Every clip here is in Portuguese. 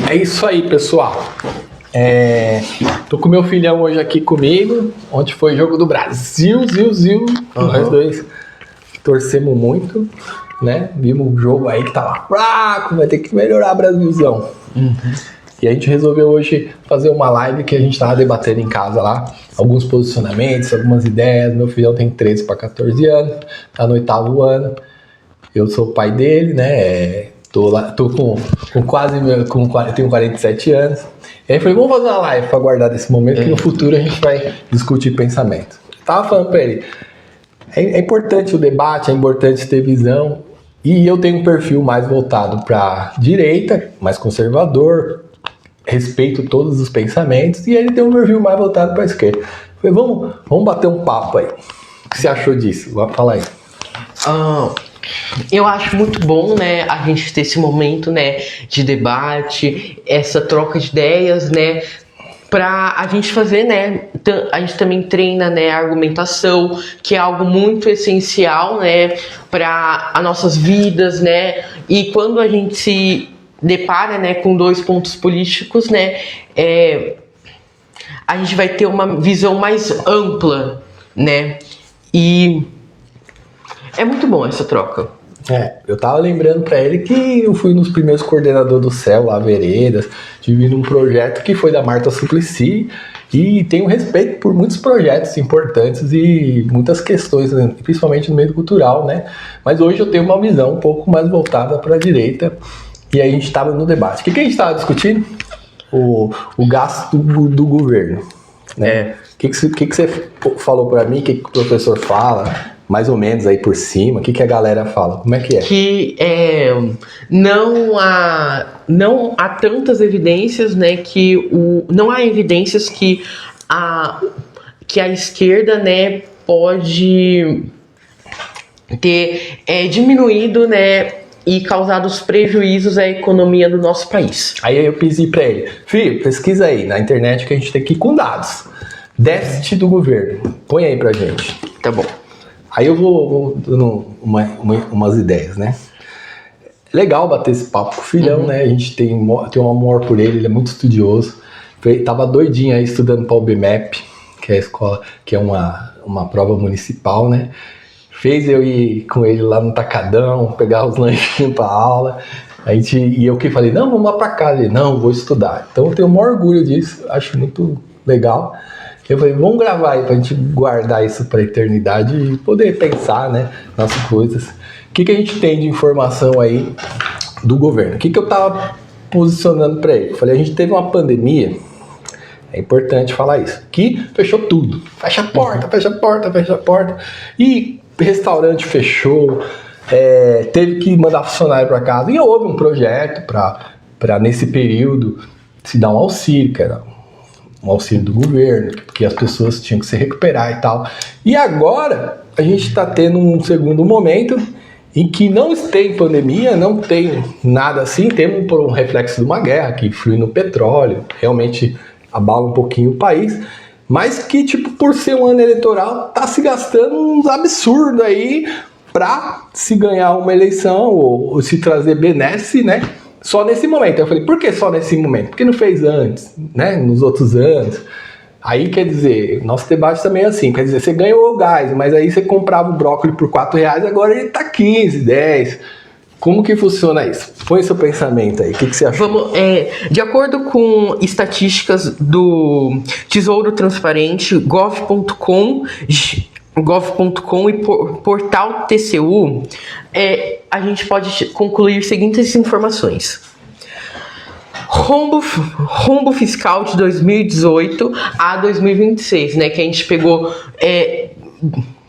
É isso aí, pessoal. Tô com meu filhão hoje aqui comigo. Ontem foi jogo do Brasil, Nós dois torcemos muito, né? Vimos o jogo aí que tava fraco, vai ter que melhorar, Brasilzão. E a gente resolveu hoje fazer uma live que a gente tava debatendo em casa lá. Alguns posicionamentos, algumas ideias. Meu filhão tem 13 para 14 anos, tá no 8º ano. Eu sou o pai dele, né? Tô com quase, tenho 47 anos. E aí falei, vamos fazer uma live para guardar desse momento, que no futuro a gente vai discutir pensamento. Eu tava falando para ele, é importante o debate, é importante ter visão. E eu tenho um perfil mais voltado para direita, mais conservador, respeito todos os pensamentos. E ele tem um perfil mais voltado para a esquerda. Eu falei, vamos bater um papo aí. O que você achou disso? Vamos falar aí. Eu acho muito bom, né, a gente ter esse momento, né, de debate, essa troca de ideias, né, pra a gente fazer, né, a gente também treina, né, a argumentação, que é algo muito essencial, né, para as nossas vidas, né, e quando a gente se depara, né, com dois pontos políticos, né, a gente vai ter uma visão mais ampla, né, e é muito bom essa troca. Eu tava lembrando pra ele que eu fui nos primeiros coordenadores do CEL, lá, Veredas, tive num projeto que foi da Marta Suplicy, e tenho respeito por muitos projetos importantes e muitas questões, né, principalmente no meio cultural, né? Mas hoje eu tenho uma visão um pouco mais voltada para a direita, e aí a gente tava no debate. O que a gente tava discutindo? O gasto do governo, né? O que você falou pra mim, o que o professor fala? Mais ou menos aí por cima, o que a galera fala? Como é que é? Que não há tantas evidências, né, não há evidências que a esquerda, né, pode ter diminuído, né, e causado os prejuízos à economia do nosso país. Aí eu pedi pra ele, filho, pesquisa aí na internet que a gente tem que ir com dados. Déficit do governo, põe aí pra gente. Tá bom. Aí eu vou dando umas ideias, né? Legal bater esse papo com o filhão, né? A gente tem um amor por ele, ele é muito estudioso. Tava doidinho aí estudando para o BMAP, que é a escola, que é uma prova municipal, né? Fez eu ir com ele lá no Tacadão, pegar os lanchinhos para aula. E eu que falei, não, vamos lá para casa. Ele, não, vou estudar. Então eu tenho o maior orgulho disso, acho muito legal. Eu falei, vamos gravar aí pra gente guardar isso pra eternidade e poder pensar, né, nas coisas. O que a gente tem de informação aí do governo? O que eu tava posicionando pra ele? Eu falei, a gente teve uma pandemia, é importante falar isso, que fechou tudo. Fecha a porta, fecha a porta, fecha a porta. E restaurante fechou, teve que mandar funcionário pra casa. E houve um projeto pra nesse período se dar um auxílio, que era um auxílio do governo, porque as pessoas tinham que se recuperar e tal. E agora a gente está tendo um segundo momento em que não tem pandemia, não tem nada assim, temos um reflexo de uma guerra que flui no petróleo, realmente abala um pouquinho o país, mas que, tipo, por ser um ano eleitoral, tá se gastando uns absurdos aí para se ganhar uma eleição ou se trazer benesse, né? Só nesse momento. Eu falei, por que só nesse momento? Por que não fez antes, né? Nos outros anos? Aí, quer dizer, nosso debate também é assim. Quer dizer, você ganhou o gás, mas aí você comprava o brócolis por R$4, agora ele tá 15, 10. Como que funciona isso? Põe seu pensamento aí. O que você achou? De acordo com estatísticas do Tesouro Transparente, gov.com e portal TCU, a gente pode concluir seguintes informações. Rombo fiscal de 2018 a 2026, né, que a gente pegou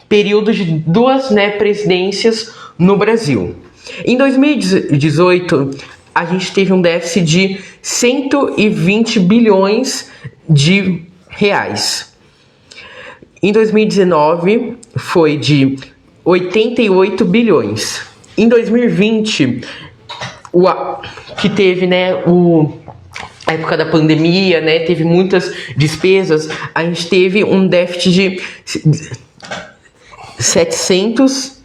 período de duas, né, presidências no Brasil. Em 2018, a gente teve um déficit de 120 bilhões de reais. Em 2019, foi de 88 bilhões. Em 2020, que teve, né, a época da pandemia, né, teve muitas despesas, a gente teve um déficit de 700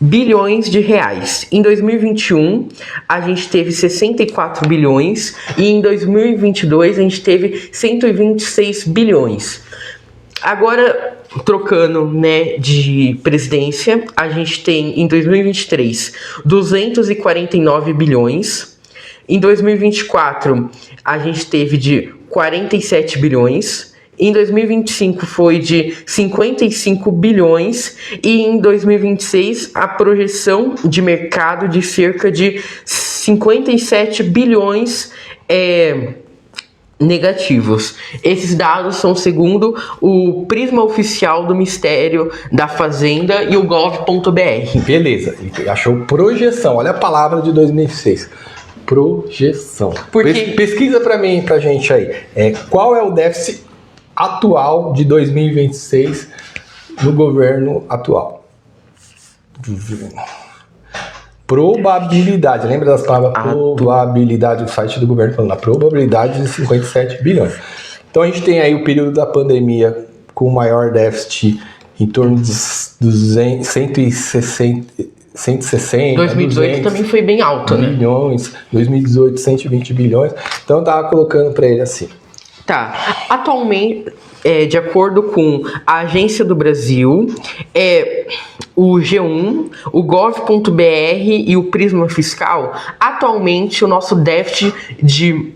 bilhões de reais. Em 2021, a gente teve 64 bilhões e em 2022 a gente teve 126 bilhões. Agora, trocando, né, de presidência, a gente tem em 2023 249 bilhões. Em 2024, a gente teve de 47 bilhões. Em 2025 foi de 55 bilhões e em 2026 a projeção de mercado de cerca de 57 bilhões negativos. Esses dados são segundo o prisma oficial do Ministério da Fazenda e o gov.br. Beleza, ele achou projeção, olha a palavra de 2006. Projeção. Porque... Pesquisa pra gente aí. Qual é o déficit atual de 2026 no governo atual? Probabilidade. Lembra das palavras probabilidade do site do governo falando a probabilidade de 57 bilhões. Então a gente tem aí o período da pandemia com o maior déficit em torno dos 160 2018 também foi bem alto, né? Bilhões, 2018 120 bilhões. Então eu tava colocando para ele assim. Tá. Atualmente, de acordo com a Agência do Brasil, o G1, o gov.br e o Prisma Fiscal, atualmente o nosso déficit de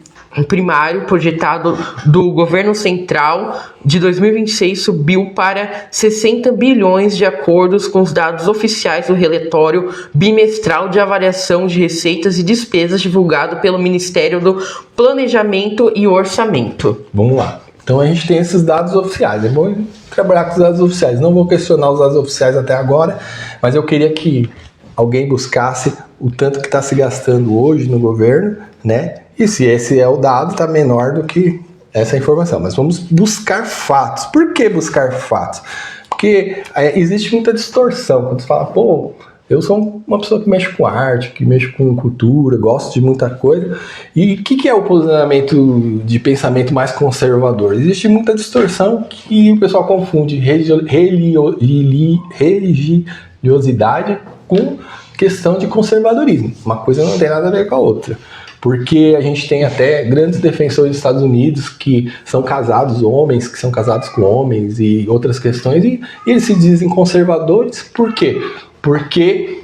primário projetado do governo central de 2026 subiu para 60 bilhões de acordo com os dados oficiais do relatório bimestral de avaliação de receitas e despesas divulgado pelo Ministério do Planejamento e Orçamento. Vamos lá. Então a gente tem esses dados oficiais. É bom trabalhar com os dados oficiais. Não vou questionar os dados oficiais até agora, mas eu queria que alguém buscasse o tanto que está se gastando hoje no governo, né? E se esse é o dado, está menor do que essa informação. Mas vamos buscar fatos. Por que buscar fatos? Porque existe muita distorção. Quando você fala, pô, eu sou uma pessoa que mexe com arte, que mexe com cultura, gosto de muita coisa. E o que é o posicionamento de pensamento mais conservador? Existe muita distorção que o pessoal confunde religiosidade com questão de conservadorismo. Uma coisa não tem nada a ver com a outra. Porque a gente tem até grandes defensores dos Estados Unidos que são casados, homens que são casados com homens e outras questões, e eles se dizem conservadores. Por quê? Porque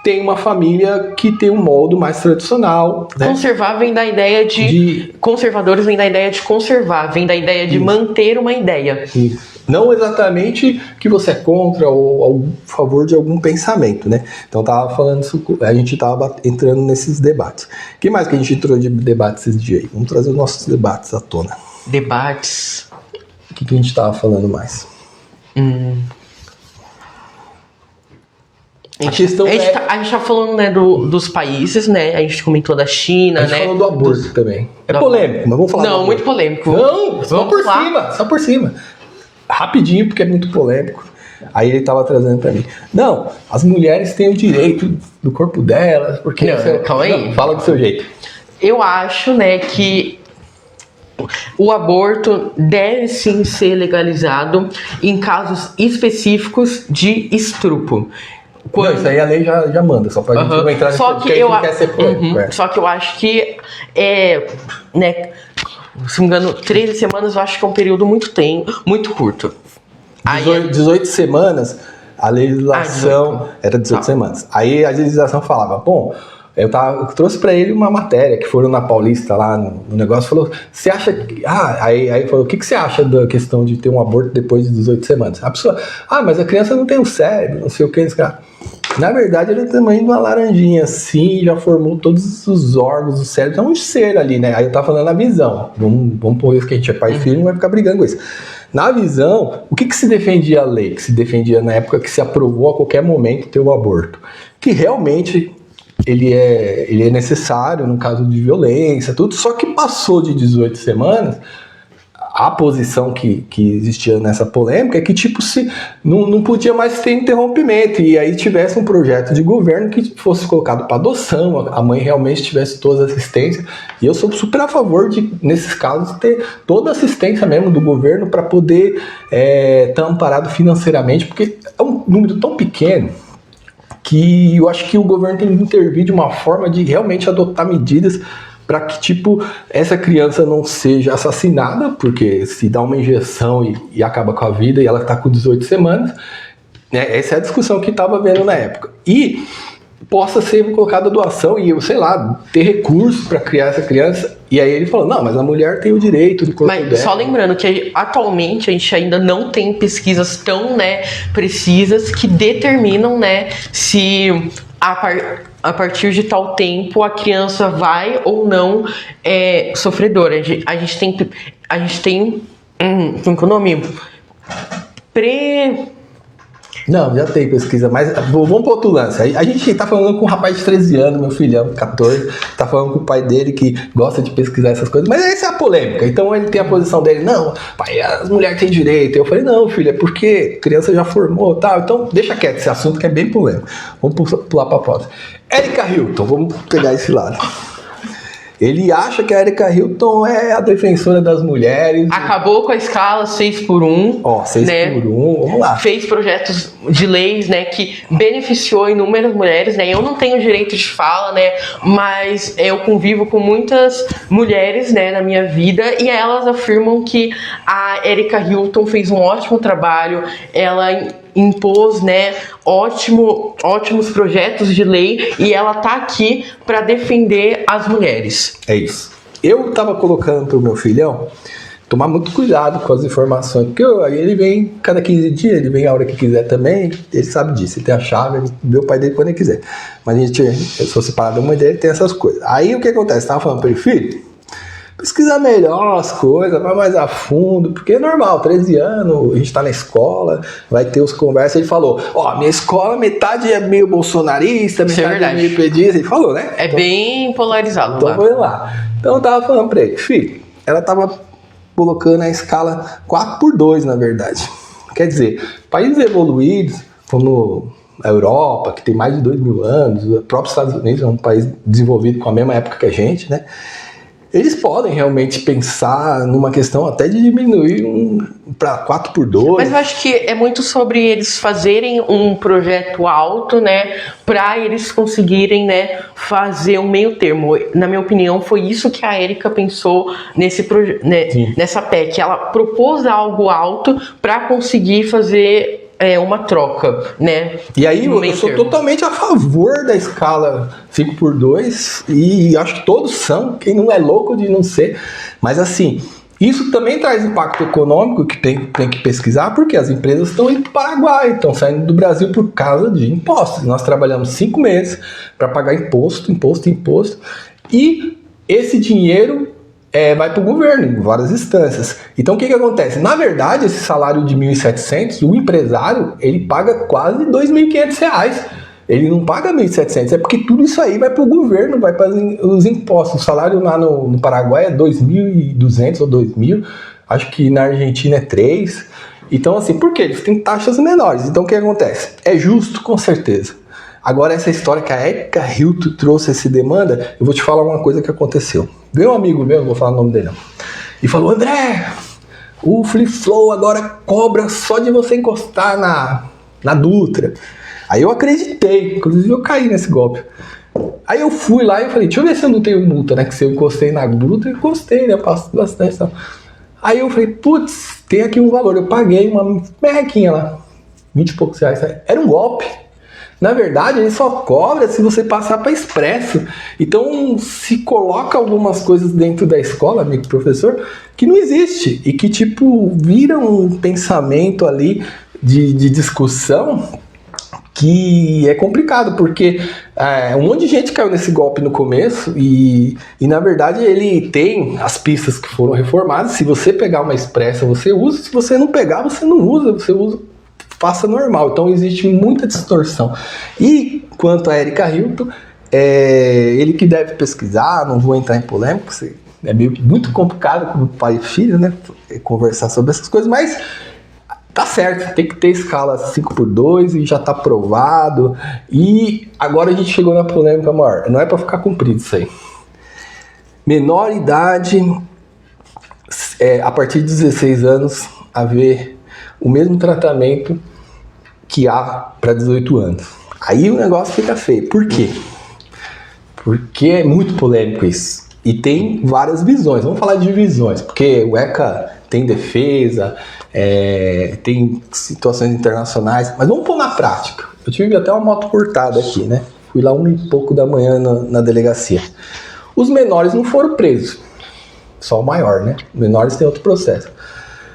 tem uma família que tem um molde mais tradicional. Né? Conservar vem da ideia de... Conservadores vem da ideia de conservar, vem da ideia de manter uma ideia. Isso. Não exatamente que você é contra ou a favor de algum pensamento, né? Então tava falando isso, a gente tava entrando nesses debates. O que mais que a gente entrou de debates esses dias aí? Vamos trazer os nossos debates à tona. Debates. O que a gente tava falando mais? A gente tá falando, né, dos países, né? A gente comentou da China, né? A gente falou do aborto também. É polêmico, mas vamos falar. Não, muito polêmico. Não, só por cima. Rapidinho, porque é muito polêmico. Aí ele tava trazendo pra mim. Não, as mulheres têm o direito do corpo delas, porque... Calma aí. Não, fala do seu jeito. Eu acho, né, que o aborto deve sim ser legalizado em casos específicos de estupro. Não, isso aí a lei já manda, só pra gente não entrar só nesse que eu quer ser polêmico. Só que eu acho que né, se não me engano, 13 semanas eu acho que é um período muito curto. 18 semanas, a legislação era 18 semanas. Aí a legislação falava, bom, eu trouxe pra ele uma matéria que foram na Paulista lá no negócio, falou, você acha que... Aí falou, o que você acha da questão de ter um aborto depois de 18 semanas? A pessoa, mas a criança não tem um cérebro, não sei o que, na verdade, ele é do tamanho de uma laranjinha, assim, já formou todos os órgãos do cérebro, é um ser ali, né? Aí eu tava falando a visão. Vamos pôr isso que a gente é pai e filho, não vai ficar brigando com isso. Na visão, o que se defendia a lei? Que se defendia na época que se aprovou a qualquer momento ter o aborto? Que realmente ele é necessário no caso de violência, tudo, só que passou de 18 semanas... A posição que existia nessa polêmica é que tipo se não podia mais ter interrompimento e aí tivesse um projeto de governo que fosse colocado para adoção, a mãe realmente tivesse toda a assistência, e eu sou super a favor de, nesses casos, ter toda a assistência mesmo do governo para poder estar amparado financeiramente, porque é um número tão pequeno que eu acho que o governo tem que intervir de uma forma de realmente adotar medidas para que, tipo, essa criança não seja assassinada, porque se dá uma injeção e acaba com a vida e ela está com 18 semanas, né? Essa é a discussão que estava vendo na época. E possa ser colocada doação e, sei lá, ter recursos para criar essa criança. E aí ele falou, não, mas a mulher tem o direito do corpo dela. Mas só lembrando que atualmente a gente ainda não tem pesquisas tão, né, precisas que determinam, né, se a partir de tal tempo a criança vai ou não sofredora. A gente tem como que é o nome? Não, já tem pesquisa, mas vamos para outro lance. A gente tá falando com um rapaz de 13 anos, meu filhão, 14, tá falando com o pai dele que gosta de pesquisar essas coisas, mas essa é a polêmica. Então ele tem a posição dele, não, pai, as mulheres têm direito. Eu falei, não, filho, é porque a criança já formou e tal. Então deixa quieto esse assunto que é bem polêmico. Vamos pular para a próxima. Erika Hilton, vamos pegar esse lado. Ele acha que a Erika Hilton é a defensora das mulheres. Acabou com a escala 6x1. Ó, 6x1, vamos lá. Fez projetos de leis, né, que beneficiou inúmeras mulheres, né. Eu não tenho direito de fala, né, mas eu convivo com muitas mulheres, né, na minha vida, e elas afirmam que a Erika Hilton fez um ótimo trabalho. Ela impôs, né, ótimos projetos de lei e ela tá aqui para defender as mulheres. É isso. Eu tava colocando pro meu filhão tomar muito cuidado com as informações, porque aí ele vem cada 15 dias, ele vem a hora que quiser também, ele sabe disso, ele tem a chave, ele vê o pai dele quando ele quiser. Mas eu sou separado da mãe dele, tem essas coisas. Aí o que acontece? Tava falando para ele, filho, pesquisa melhor as coisas, vai mais a fundo, porque é normal, 13 anos, a gente tá na escola, vai ter os conversas. Ele falou, ó, minha escola, metade é meio bolsonarista, metade é meio pedista. Ele falou, né? É então, bem polarizado. Então foi lá. Então eu tava falando pra ele, filho, ela tava colocando a escala 4x2, na verdade. Quer dizer, países evoluídos, como a Europa, que tem mais de 2.000 anos, o próprio Estados Unidos é um país desenvolvido com a mesma época que a gente, né? Eles podem realmente pensar numa questão até de diminuir para 4x2. Mas eu acho que é muito sobre eles fazerem um projeto alto, né, para eles conseguirem, né, fazer um meio termo. Na minha opinião, foi isso que a Erika pensou nessa PEC. Ela propôs algo alto para conseguir fazer uma troca, né? E aí eu sou totalmente a favor da escala 5x2 e acho que todos são, quem não é louco de não ser, mas assim, isso também traz impacto econômico que tem que pesquisar, porque as empresas estão indo para o Paraguai, estão saindo do Brasil por causa de impostos. Nós trabalhamos 5 meses para pagar imposto, e esse dinheiro vai para o governo em várias instâncias. Então o que acontece? Na verdade, esse salário de 1.700, o empresário, ele paga quase R$2.500. Ele não paga 1.700, é porque tudo isso aí vai para o governo, vai para os impostos. O salário lá no Paraguai é 2.200 ou 2.000, acho que na Argentina é 3. Então assim, por quê? Eles têm taxas menores. Então o que acontece? É justo, com certeza. Agora, essa história que a Erika Hilton trouxe essa demanda, eu vou te falar uma coisa que aconteceu. Veio um amigo meu, não vou falar o nome dele não, e falou, André, o Free Flow agora cobra só de você encostar na Dutra. Aí eu acreditei, inclusive eu caí nesse golpe. Aí eu fui lá e falei, deixa eu ver se eu não tenho multa, né? Que se eu encostei na Dutra, eu encostei, né? Eu passo bastante. Então. Aí eu falei, putz, tem aqui um valor. Eu paguei uma merrequinha lá, 20 e poucos reais. Era um golpe. Na verdade, ele só cobra se você passar para Expresso. Então, se coloca algumas coisas dentro da escola, amigo professor, que não existe. E que, tipo, vira um pensamento ali de discussão que é complicado, porque um monte de gente caiu nesse golpe no começo e na verdade, ele tem as pistas que foram reformadas. Se você pegar uma Expressa, você usa. Se você não pegar, você não usa. Você usa... faça normal, então existe muita distorção. E quanto a Erika Hilton, ele que deve pesquisar, não vou entrar em polêmica, é meio que muito complicado como pai e filho, né, conversar sobre essas coisas, mas tá certo, tem que ter escala 5x2 e já tá provado. E agora a gente chegou na polêmica maior, não é para ficar comprido isso aí. Menor idade, a partir de 16 anos, haver o mesmo tratamento que há para 18 anos. Aí o negócio fica feio. Por quê? Porque é muito polêmico isso. E tem várias visões. Vamos falar de visões, porque o ECA tem defesa, tem situações internacionais, mas vamos pôr na prática. Eu tive até uma moto furtada aqui, né? Fui lá 1h pouco da manhã na delegacia. Os menores não foram presos, só o maior, né? Os menores têm outro processo.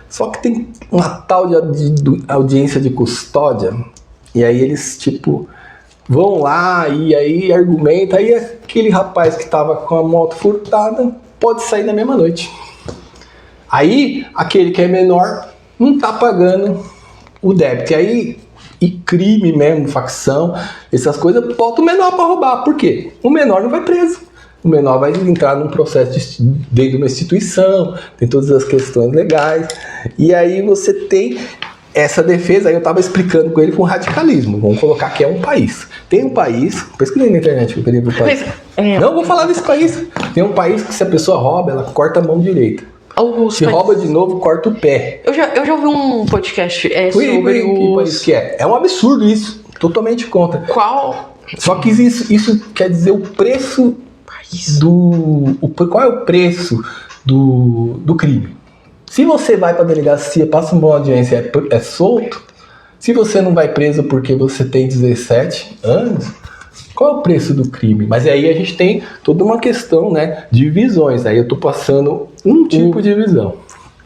Só que tem uma tal de audiência de custódia, e aí eles, tipo, vão lá e aí argumenta, aí aquele rapaz que tava com a moto furtada pode sair na mesma noite. Aí, aquele que é menor não tá pagando o débito. E crime mesmo, facção, essas coisas, bota o menor para roubar. Por quê? O menor não vai preso. O menor vai entrar num processo dentro de uma instituição, tem todas as questões legais. E aí você tem essa defesa, aí eu tava explicando com ele com radicalismo. Vamos colocar que é um país. Tem um país, pesquisei na internet que eu queria ver o país. Não, vou falar desse país. Tem um país que se a pessoa rouba, ela corta a mão direita. Se rouba de novo, corta o pé. Eu já ouvi um podcast sobre que país que é? É um absurdo isso. Totalmente contra. Qual? Só que isso quer dizer o preço qual é o preço do crime? Se você vai pra delegacia, passa uma boa audiência, é solto. Se você não vai preso porque você tem 17 anos, qual é o preço do crime? Mas aí a gente tem toda uma questão, né, de visões. Aí eu tô passando um tipo de visão.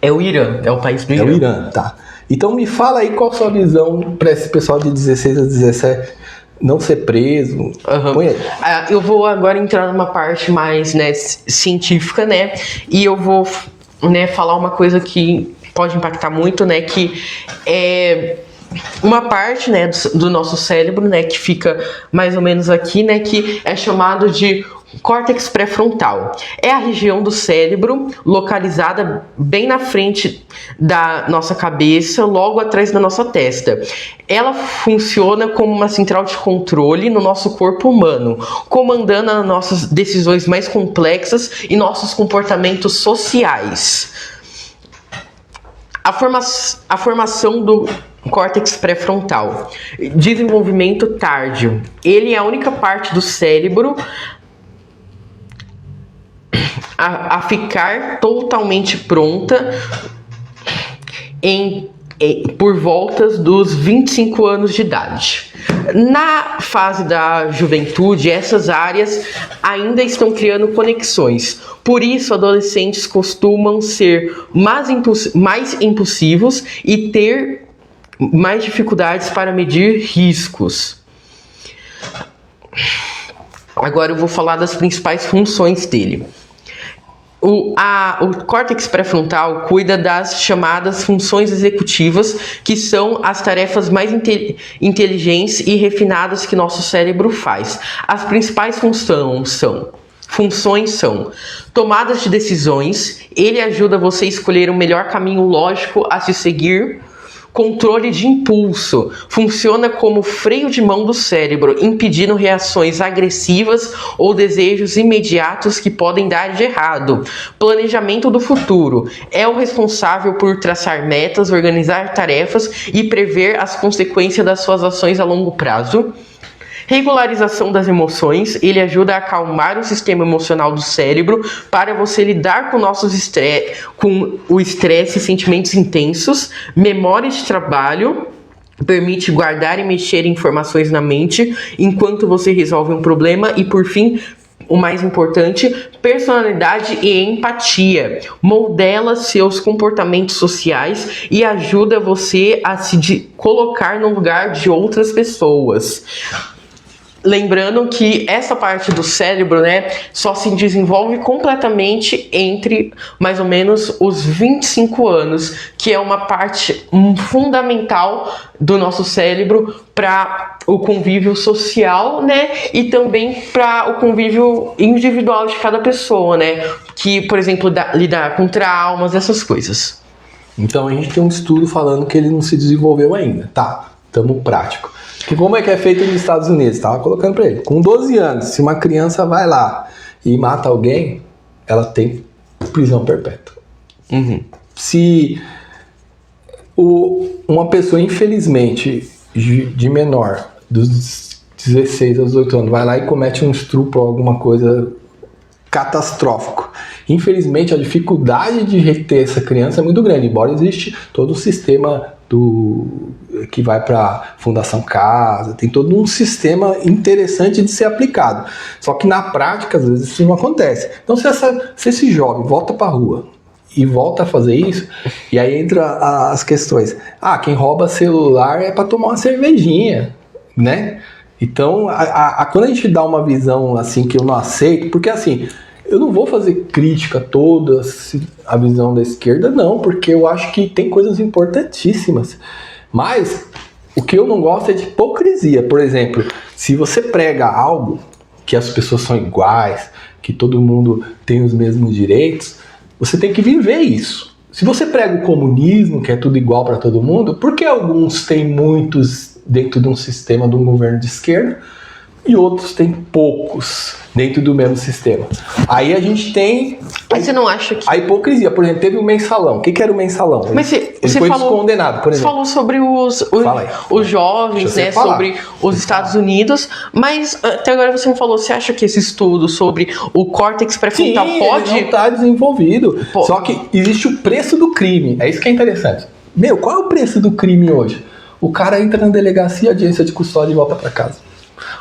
É o Irã, é o país do Irã. É o Irã, tá. Então me fala aí qual a sua visão para esse pessoal de 16 a 17 não ser preso. Põe aí. Eu vou agora entrar numa parte mais, né, científica, né, e eu vou, né, falar uma coisa que pode impactar muito, né, que é uma parte, né, do nosso cérebro, né, que fica mais ou menos aqui, né, que é chamado de córtex pré-frontal. É a região do cérebro localizada bem na frente da nossa cabeça, logo atrás da nossa testa. Ela funciona como uma central de controle no nosso corpo humano, comandando as nossas decisões mais complexas e nossos comportamentos sociais. A formação do córtex pré-frontal. Desenvolvimento tardio. Ele é a única parte do cérebro a ficar totalmente pronta por voltas dos 25 anos de idade. Na fase da juventude, essas áreas ainda estão criando conexões. Por isso, adolescentes costumam ser mais impulsivos e ter mais dificuldades para medir riscos. Agora eu vou falar das principais funções dele. O córtex pré-frontal cuida das chamadas funções executivas, que são as tarefas mais inteligentes e refinadas que nosso cérebro faz. As principais funções são tomadas de decisões. Ele ajuda você a escolher o melhor caminho lógico a se seguir. Controle de impulso. Funciona como freio de mão do cérebro, impedindo reações agressivas ou desejos imediatos que podem dar de errado. Planejamento do futuro. É o responsável por traçar metas, organizar tarefas e prever as consequências das suas ações a longo prazo. Regularização das emoções. Ele ajuda a acalmar o sistema emocional do cérebro para você lidar com com o estresse e sentimentos intensos. Memória de trabalho. Permite guardar e mexer informações na mente enquanto você resolve um problema. E por fim, o mais importante, personalidade e empatia. Modela seus comportamentos sociais e ajuda você a se colocar no lugar de outras pessoas. Lembrando que essa parte do cérebro, né, só se desenvolve completamente entre mais ou menos os 25 anos, que é uma parte fundamental do nosso cérebro para o convívio social, né, e também para o convívio individual de cada pessoa, né, que, por exemplo, lidar com traumas, essas coisas. Então a gente tem um estudo falando que ele não se desenvolveu ainda, tá? Tamo prático. Que como é que é feito nos Estados Unidos? Tava colocando pra ele. Com 12 anos, se uma criança vai lá e mata alguém, ela tem prisão perpétua. Se uma pessoa, infelizmente, de menor, dos 16 a 18 anos, vai lá e comete um estupro ou alguma coisa catastrófico. Infelizmente, a dificuldade de reter essa criança é muito grande, embora existe todo um sistema que vai para Fundação Casa, tem todo um sistema interessante de ser aplicado. Só que na prática, às vezes, isso não acontece. Então, se esse jovem volta para a rua e volta a fazer isso, e aí entra as questões. Quem rouba celular é para tomar uma cervejinha, né? Então, quando a gente dá uma visão assim que eu não aceito, porque assim, eu não vou fazer crítica toda a visão da esquerda, não, porque eu acho que tem coisas importantíssimas. Mas o que eu não gosto é de hipocrisia. Por exemplo, se você prega algo que as pessoas são iguais, que todo mundo tem os mesmos direitos, você tem que viver isso. Se você prega o comunismo, que é tudo igual para todo mundo, por que alguns têm muitos dentro de um sistema de um governo de esquerda e outros têm poucos dentro do mesmo sistema? Aí a gente tem você não acha que... a hipocrisia. Por exemplo, teve o mensalão. O que era o mensalão? Mas ele foi descondenado, por exemplo. Você falou sobre os jovens, né? Sobre os Estados Unidos, mas até agora você me falou, você acha que esse estudo sobre o córtex pré-frontal pode... Ele não está desenvolvido. Só que existe o preço do crime. É isso que é interessante. Qual é o preço do crime hoje? O cara entra na delegacia, audiência de custódia e volta para casa.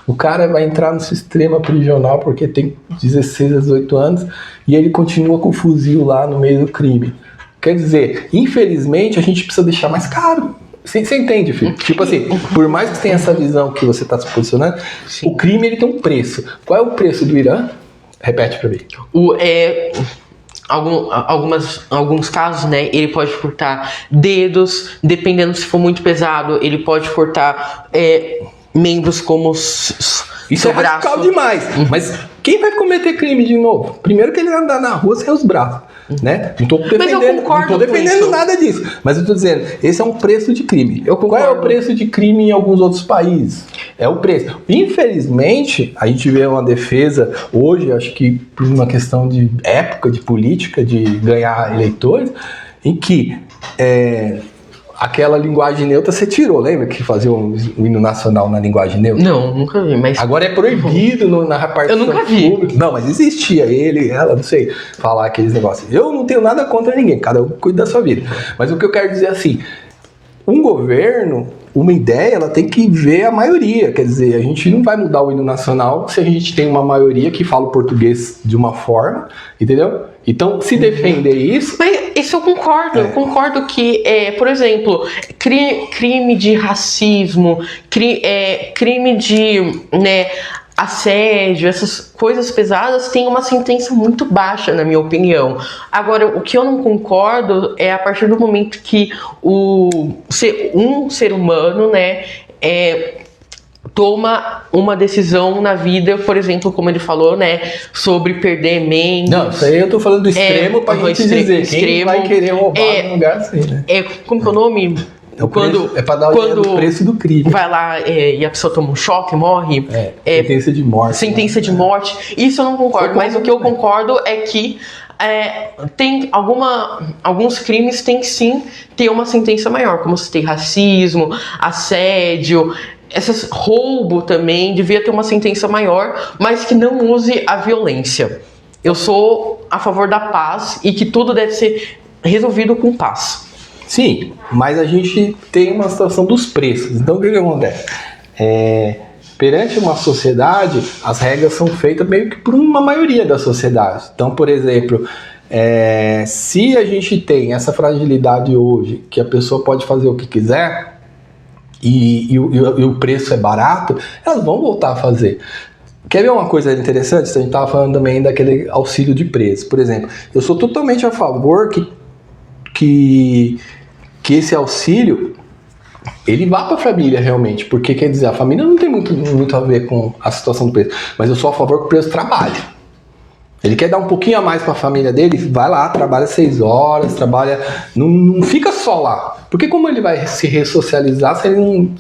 O cara vai entrar no sistema prisional porque tem 16 a 18 anos e ele continua com o fuzil lá no meio do crime. Quer dizer, infelizmente a gente precisa deixar mais caro. Você entende, filho? Tipo assim, por mais que tenha essa visão que você está se posicionando, o crime ele tem um preço. Qual é o preço do Irã? Repete para mim. Alguns casos, né, ele pode cortar dedos, dependendo se for muito pesado, ele pode cortar membros como isso é radical demais. Mas quem vai cometer crime de novo? Primeiro que ele vai andar na rua sem os braços, né? Não tô defendendo nada disso. Mas eu tô dizendo, esse é um preço de crime. Qual é o preço de crime em alguns outros países? É o preço. Infelizmente, a gente vê uma defesa hoje, acho que por uma questão de época, de política, de ganhar eleitores, em que aquela linguagem neutra você tirou, lembra que fazia o hino nacional na linguagem neutra? Não, nunca vi, mas... Agora é proibido na repartição pública. Eu nunca vi. Não, mas existia ela, não sei, falar aqueles negócios. Eu não tenho nada contra ninguém, cada um cuida da sua vida. Mas o que eu quero dizer é assim, um governo, uma ideia, ela tem que ver a maioria. Quer dizer, a gente não vai mudar o hino nacional se a gente tem uma maioria que fala o português de uma forma, entendeu? Então, se defender isso... Mas isso eu concordo. Eu concordo que, por exemplo, crime de racismo, crime de assédio, essas coisas pesadas têm uma sentença muito baixa, na minha opinião. Agora, o que eu não concordo é a partir do momento que um ser humano, né, toma uma decisão na vida, por exemplo, como ele falou, né, sobre perder membros. Não, isso aí eu tô falando do extremo pra gente dizer quem vai querer roubar num lugar assim, né? Como que é o nome? É pra dar o dinheiro do preço do crime. Vai lá e a pessoa toma um choque, morre. Sentença de morte. Sentença de morte. Isso eu não concordo, mas o que eu concordo é que tem alguns crimes tem sim ter uma sentença maior, como se tem racismo, assédio, roubo também devia ter uma sentença maior, mas que não use a violência. Eu sou a favor da paz e que tudo deve ser resolvido com paz. Sim, mas a gente tem uma situação dos preços. Então o que acontece? Perante uma sociedade, as regras são feitas meio que por uma maioria da sociedade. Então, por exemplo, se a gente tem essa fragilidade hoje, que a pessoa pode fazer o que quiser, e o preço é barato, elas vão voltar a fazer. Quer ver uma coisa interessante? A gente estava falando também daquele auxílio de preço. Por exemplo, eu sou totalmente a favor que esse auxílio ele vá para a família realmente, porque quer dizer, a família não tem muito a ver com a situação do preço, mas eu sou a favor que o preço trabalhe. Ele quer dar um pouquinho a mais para a família dele, vai lá, trabalha 6 horas, não fica só lá. Porque como ele vai se ressocializar se ele não,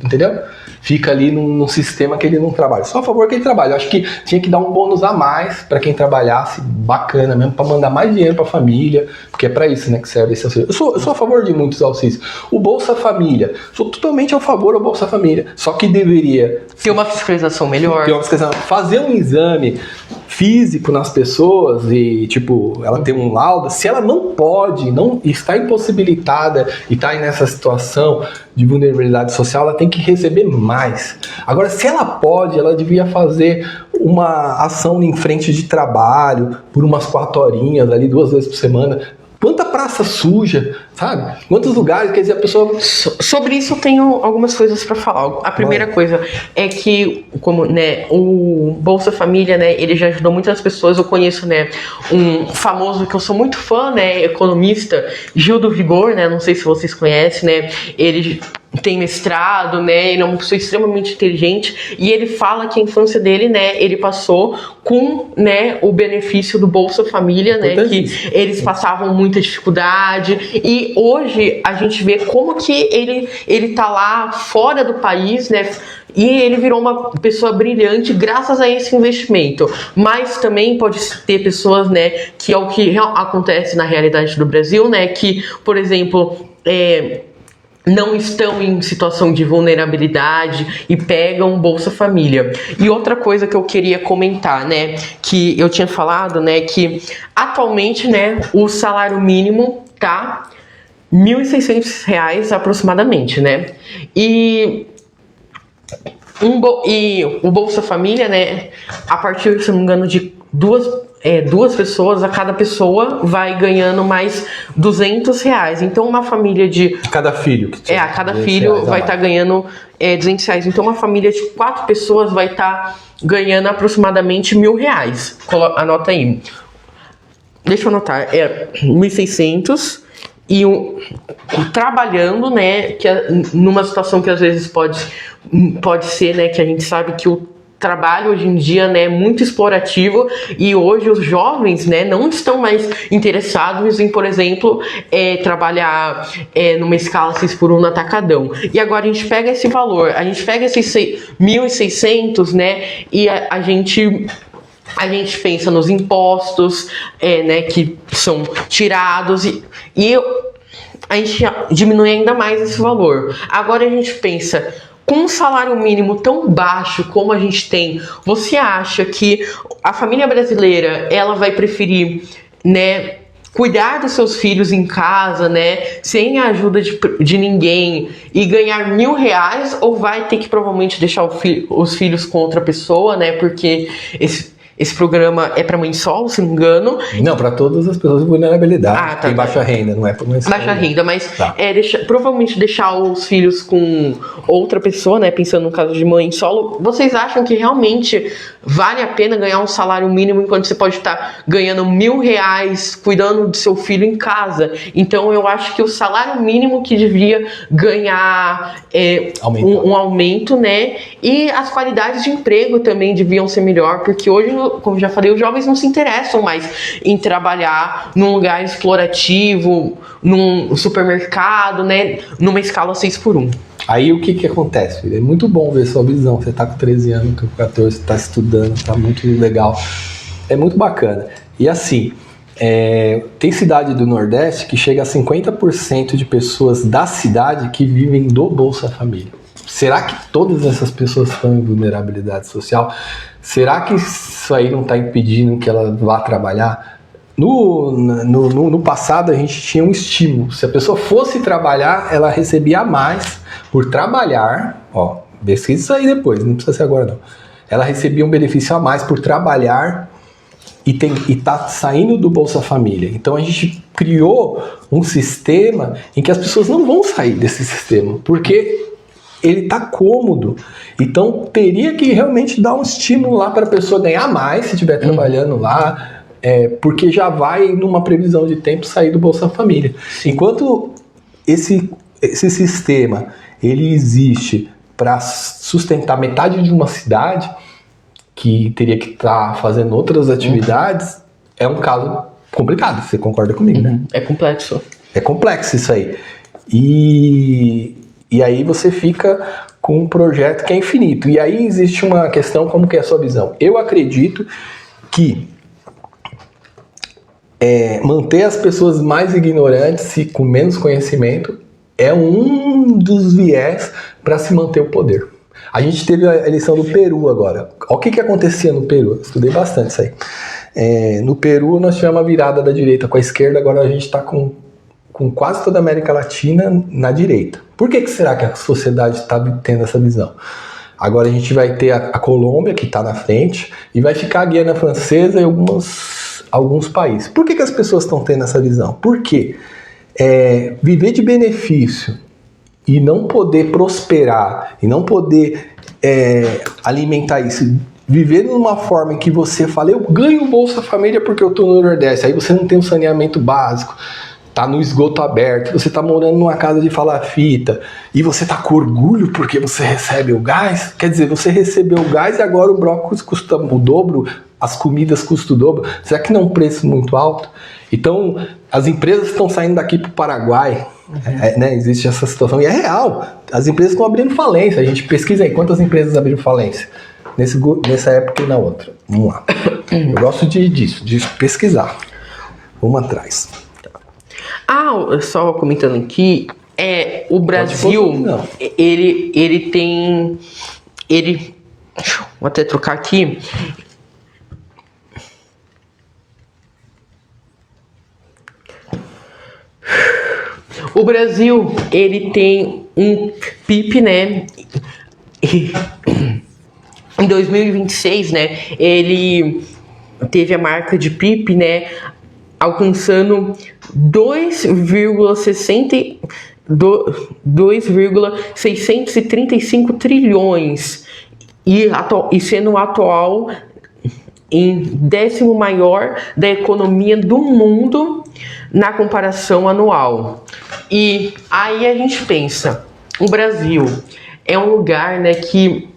entendeu? Fica ali num sistema que ele não trabalha. Só a favor que ele trabalhe. Eu acho que tinha que dar um bônus a mais para quem trabalhasse bacana mesmo, para mandar mais dinheiro para a família, porque é para isso, né, que serve esse auxílio. Eu sou a favor de muitos auxílios. O Bolsa Família, sou totalmente a favor do Bolsa Família, só que deveria ter uma fiscalização melhor. Fazer um exame físico nas pessoas e, tipo, ela ter um laudo, se ela não pode, não está impossibilitada e está nessa situação de vulnerabilidade social, ela tem que receber mais. Agora, se ela pode, ela devia fazer uma ação em frente de trabalho por umas 4 horinhas ali, 2 vezes por semana. Quanta praça suja, sabe? Quantos lugares, quer dizer, a pessoa... Sobre isso eu tenho algumas coisas para falar. A primeira coisa é que, como, né, o Bolsa Família, né, ele já ajudou muitas pessoas. Eu conheço, né, um famoso que eu sou muito fã, né, economista, Gil do Vigor, né, não sei se vocês conhecem, né, ele tem mestrado, né, ele é uma pessoa extremamente inteligente e ele fala que a infância dele, né, ele passou com, né, o benefício do Bolsa Família, né, que eles passavam muita dificuldade e hoje a gente vê como que ele tá lá fora do país, né, e ele virou uma pessoa brilhante graças a esse investimento. Mas também pode ter pessoas, né, que é o que acontece na realidade do Brasil, né, que, por exemplo, não estão em situação de vulnerabilidade e pegam Bolsa Família. E outra coisa que eu queria comentar, né, que eu tinha falado, né, que atualmente, né, o salário mínimo tá R$ 1.600 aproximadamente, né, e o Bolsa Família, né, a partir, se não me engano, de duas pessoas, a cada pessoa vai ganhando mais R$ 200. Então uma família de... Cada filho. A cada filho vai estar ganhando R$ 200. Então uma família de 4 pessoas vai estar ganhando aproximadamente R$ 1.000. Anota aí. Deixa eu anotar. 1.600 e trabalhando, né, que numa situação que às vezes pode ser, né, que a gente sabe que o trabalho hoje em dia, né, é muito explorativo e hoje os jovens, né, não estão mais interessados em, por exemplo, trabalhar numa escala 6x1 no atacadão. E agora a gente pega esse valor, a gente pega esses 1.600, né, e a gente pensa nos impostos, né, que são tirados e a gente diminui ainda mais esse valor. Agora a gente pensa, com um salário mínimo tão baixo como a gente tem, você acha que a família brasileira, ela vai preferir, né, cuidar dos seus filhos em casa, né, sem a ajuda de ninguém e ganhar R$ 1.000, ou vai ter que provavelmente deixar os filhos com outra pessoa, né, porque esse programa é para mãe solo, se não me engano. Não, para todas as pessoas de vulnerabilidade. Tem baixa renda, não é para mãe solo. Baixa renda, mas provavelmente deixar os filhos com outra pessoa, né? Pensando no caso de mãe solo. Vocês acham que realmente vale a pena ganhar um salário mínimo enquanto você pode estar ganhando R$ 1.000 cuidando do seu filho em casa? Então eu acho que o salário mínimo que devia ganhar um aumento, né? E as qualidades de emprego também deviam ser melhor, porque hoje, como já falei, os jovens não se interessam mais em trabalhar num lugar explorativo, num supermercado, né, numa escala 6x1. Aí o que acontece, filho? É muito bom ver sua visão. Você tá com 13 anos, com 14, tá estudando, tá muito legal. É muito bacana. E assim, tem cidade do Nordeste que chega a 50% de pessoas da cidade que vivem do Bolsa Família. Será que todas essas pessoas estão em vulnerabilidade social? Será que isso aí não está impedindo que ela vá trabalhar? No passado a gente tinha um estímulo. Se a pessoa fosse trabalhar, ela recebia mais por trabalhar. Ó, pesquisa isso aí depois, não precisa ser agora não. Ela recebia um benefício a mais por trabalhar e tá saindo do Bolsa Família. Então a gente criou um sistema em que as pessoas não vão sair desse sistema, porque ele tá cômodo. Então teria que realmente dar um estímulo lá para a pessoa ganhar mais se estiver trabalhando lá, porque já vai numa previsão de tempo sair do Bolsa Família. Enquanto esse sistema ele existe para sustentar metade de uma cidade que teria que estar fazendo outras atividades, é um caso complicado. Você concorda comigo, né? É complexo. É complexo isso aí. E aí você fica com um projeto que é infinito. E aí existe uma questão, como que é a sua visão? Eu acredito que manter as pessoas mais ignorantes e com menos conhecimento é um dos viés para se manter o poder. A gente teve a eleição do Peru agora. Olha o que acontecia no Peru. Eu estudei bastante isso aí. No Peru nós tivemos uma virada da direita com a esquerda, agora a gente está com quase toda a América Latina na direita. Por que será que a sociedade está tendo essa visão? Agora a gente vai ter a Colômbia, que está na frente, e vai ficar a Guiana Francesa e alguns países. Por que as pessoas estão tendo essa visão? Por quê? Viver de benefício e não poder prosperar, e não poder alimentar isso, viver numa forma em que você fala, eu ganho o Bolsa Família porque eu estou no Nordeste, aí você não tem um saneamento básico, tá no esgoto aberto, você tá morando numa casa de palafita e você tá com orgulho porque você recebe o gás, quer dizer, você recebeu o gás e agora o brócolis custa o dobro, as comidas custam o dobro, será que não é um preço muito alto? Então, as empresas estão saindo daqui pro Paraguai, existe essa situação, e é real, as empresas estão abrindo falência, a gente pesquisa aí, quantas empresas abriram falência? Nessa época e na outra, vamos lá. Eu gosto disso, de pesquisar, vamos atrás. Só comentando aqui, o Brasil, ele tem, vou até trocar aqui, o Brasil, ele tem um PIB, né, em 2026, né, ele teve a marca de PIB, né, alcançando 2,635 trilhões e sendo o atual em 10º maior da economia do mundo na comparação anual. E aí a gente pensa, o Brasil é um lugar, né, que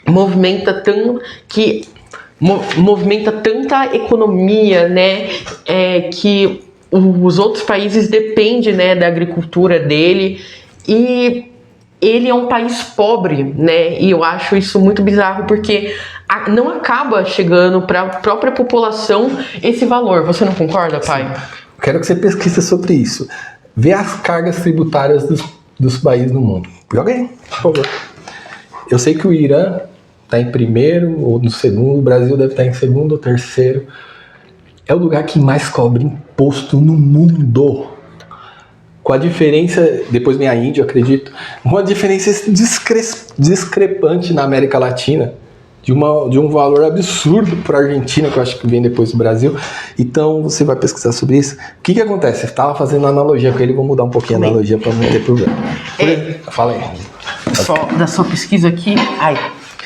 movimenta tanta economia, né, que os outros países dependem, né, da agricultura dele, e ele é um país pobre, né, e eu acho isso muito bizarro, porque não acaba chegando para a própria população esse valor. Você não concorda, pai? Eu quero que você pesquise sobre isso. Vê as cargas tributárias dos países no mundo. Joga aí, por favor. Eu sei que o Irã está em primeiro ou no segundo, o Brasil deve estar em segundo ou terceiro. É o lugar que mais cobra imposto no mundo. Com a diferença, depois vem a Índia, eu acredito, uma diferença discrepante na América Latina, de um valor absurdo para a Argentina, que eu acho que vem depois do Brasil. Então você vai pesquisar sobre isso. O que acontece? Eu estava fazendo analogia com ele, vou mudar um pouquinho a analogia para não ter problema. Fala aí. Só da sua pesquisa aqui.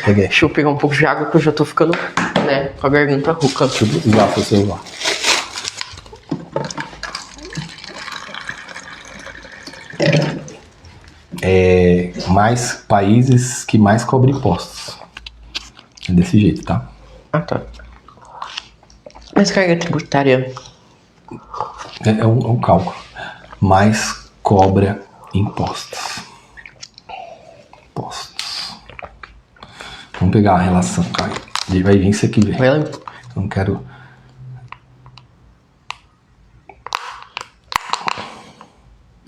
Peguei. Deixa eu pegar um pouco de água que eu já tô ficando, né, com a garganta rouca. Deixa eu usar o celular. Mais países que mais cobram impostos. É desse jeito, tá? Tá. Mas carga tributária? É um cálculo. Mais cobra impostos. Vamos pegar a relação, cara. Vai vir isso aqui, velho. Eu não quero...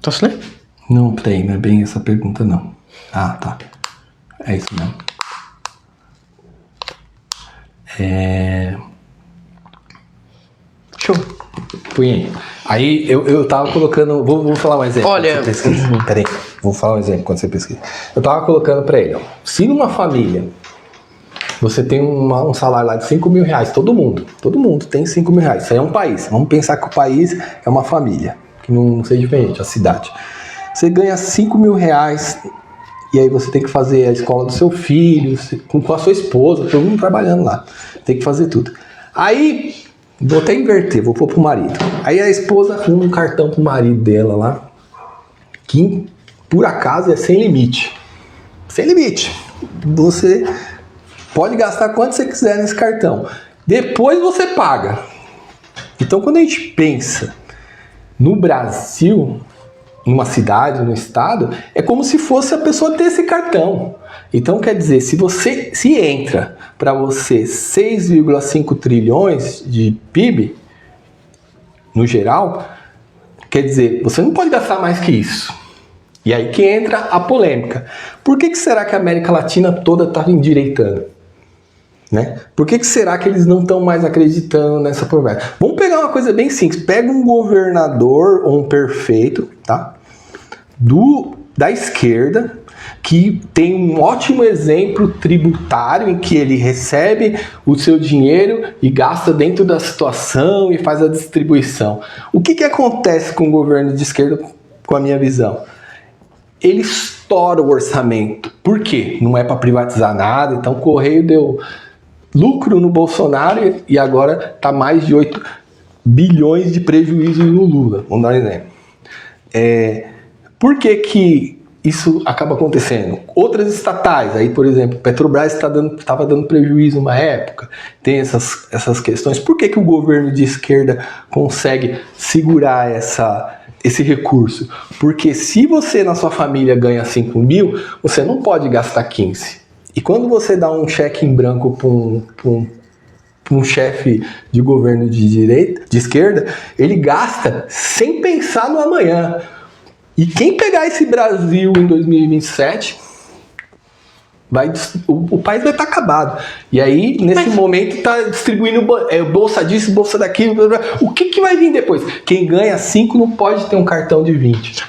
Posso ler? Não, peraí, não é bem essa pergunta, não. Tá. É isso mesmo. Show. Põe aí. Aí eu tava colocando... Vou falar um exemplo. Olha... Peraí, vou falar um exemplo quando você pesquisa. Eu tava colocando pra ele, ó. Se numa família você tem um salário lá de 5 mil reais, todo mundo tem 5 mil reais. Isso aí é um país. Vamos pensar que o país é uma família, que não seja diferente, a cidade. Você ganha 5 mil reais e aí você tem que fazer a escola do seu filho, com a sua esposa, todo mundo trabalhando lá. Tem que fazer tudo. Aí, vou até inverter, vou pôr pro marido. Aí a esposa arruma um cartão pro marido dela lá, que por acaso é sem limite. Sem limite. Você pode gastar quanto você quiser nesse cartão. Depois você paga. Então, quando a gente pensa no Brasil, numa cidade, no estado, é como se fosse a pessoa ter esse cartão. Então, quer dizer, se entra para você 6,5 trilhões de PIB, no geral, quer dizer, você não pode gastar mais que isso. E aí que entra a polêmica. Por que será que a América Latina toda está endireitando? Né? Por que será que eles não estão mais acreditando nessa promessa? Vamos pegar uma coisa bem simples. Pega um governador ou um prefeito, tá? Da esquerda, que tem um ótimo exemplo tributário em que ele recebe o seu dinheiro e gasta dentro da situação e faz a distribuição. O que acontece com o governo de esquerda, com a minha visão? Ele estoura o orçamento. Por quê? Não é para privatizar nada, então o Correio deu lucro no Bolsonaro e agora está mais de 8 bilhões de prejuízo no Lula. Vamos dar um exemplo. Por que isso acaba acontecendo? Outras estatais, aí por exemplo, Petrobras estava dando prejuízo uma época, tem essas questões. Por que o governo de esquerda consegue segurar esse recurso? Porque se você na sua família ganha 5 mil, você não pode gastar 15. E quando você dá um cheque em branco para um chefe de governo de esquerda, ele gasta sem pensar no amanhã. E quem pegar esse Brasil em 2027, o país vai estar acabado. E aí, nesse momento, está distribuindo bolsa disso, bolsa daquilo. Blá, blá. O que vai vir depois? Quem ganha 5 não pode ter um cartão de 20.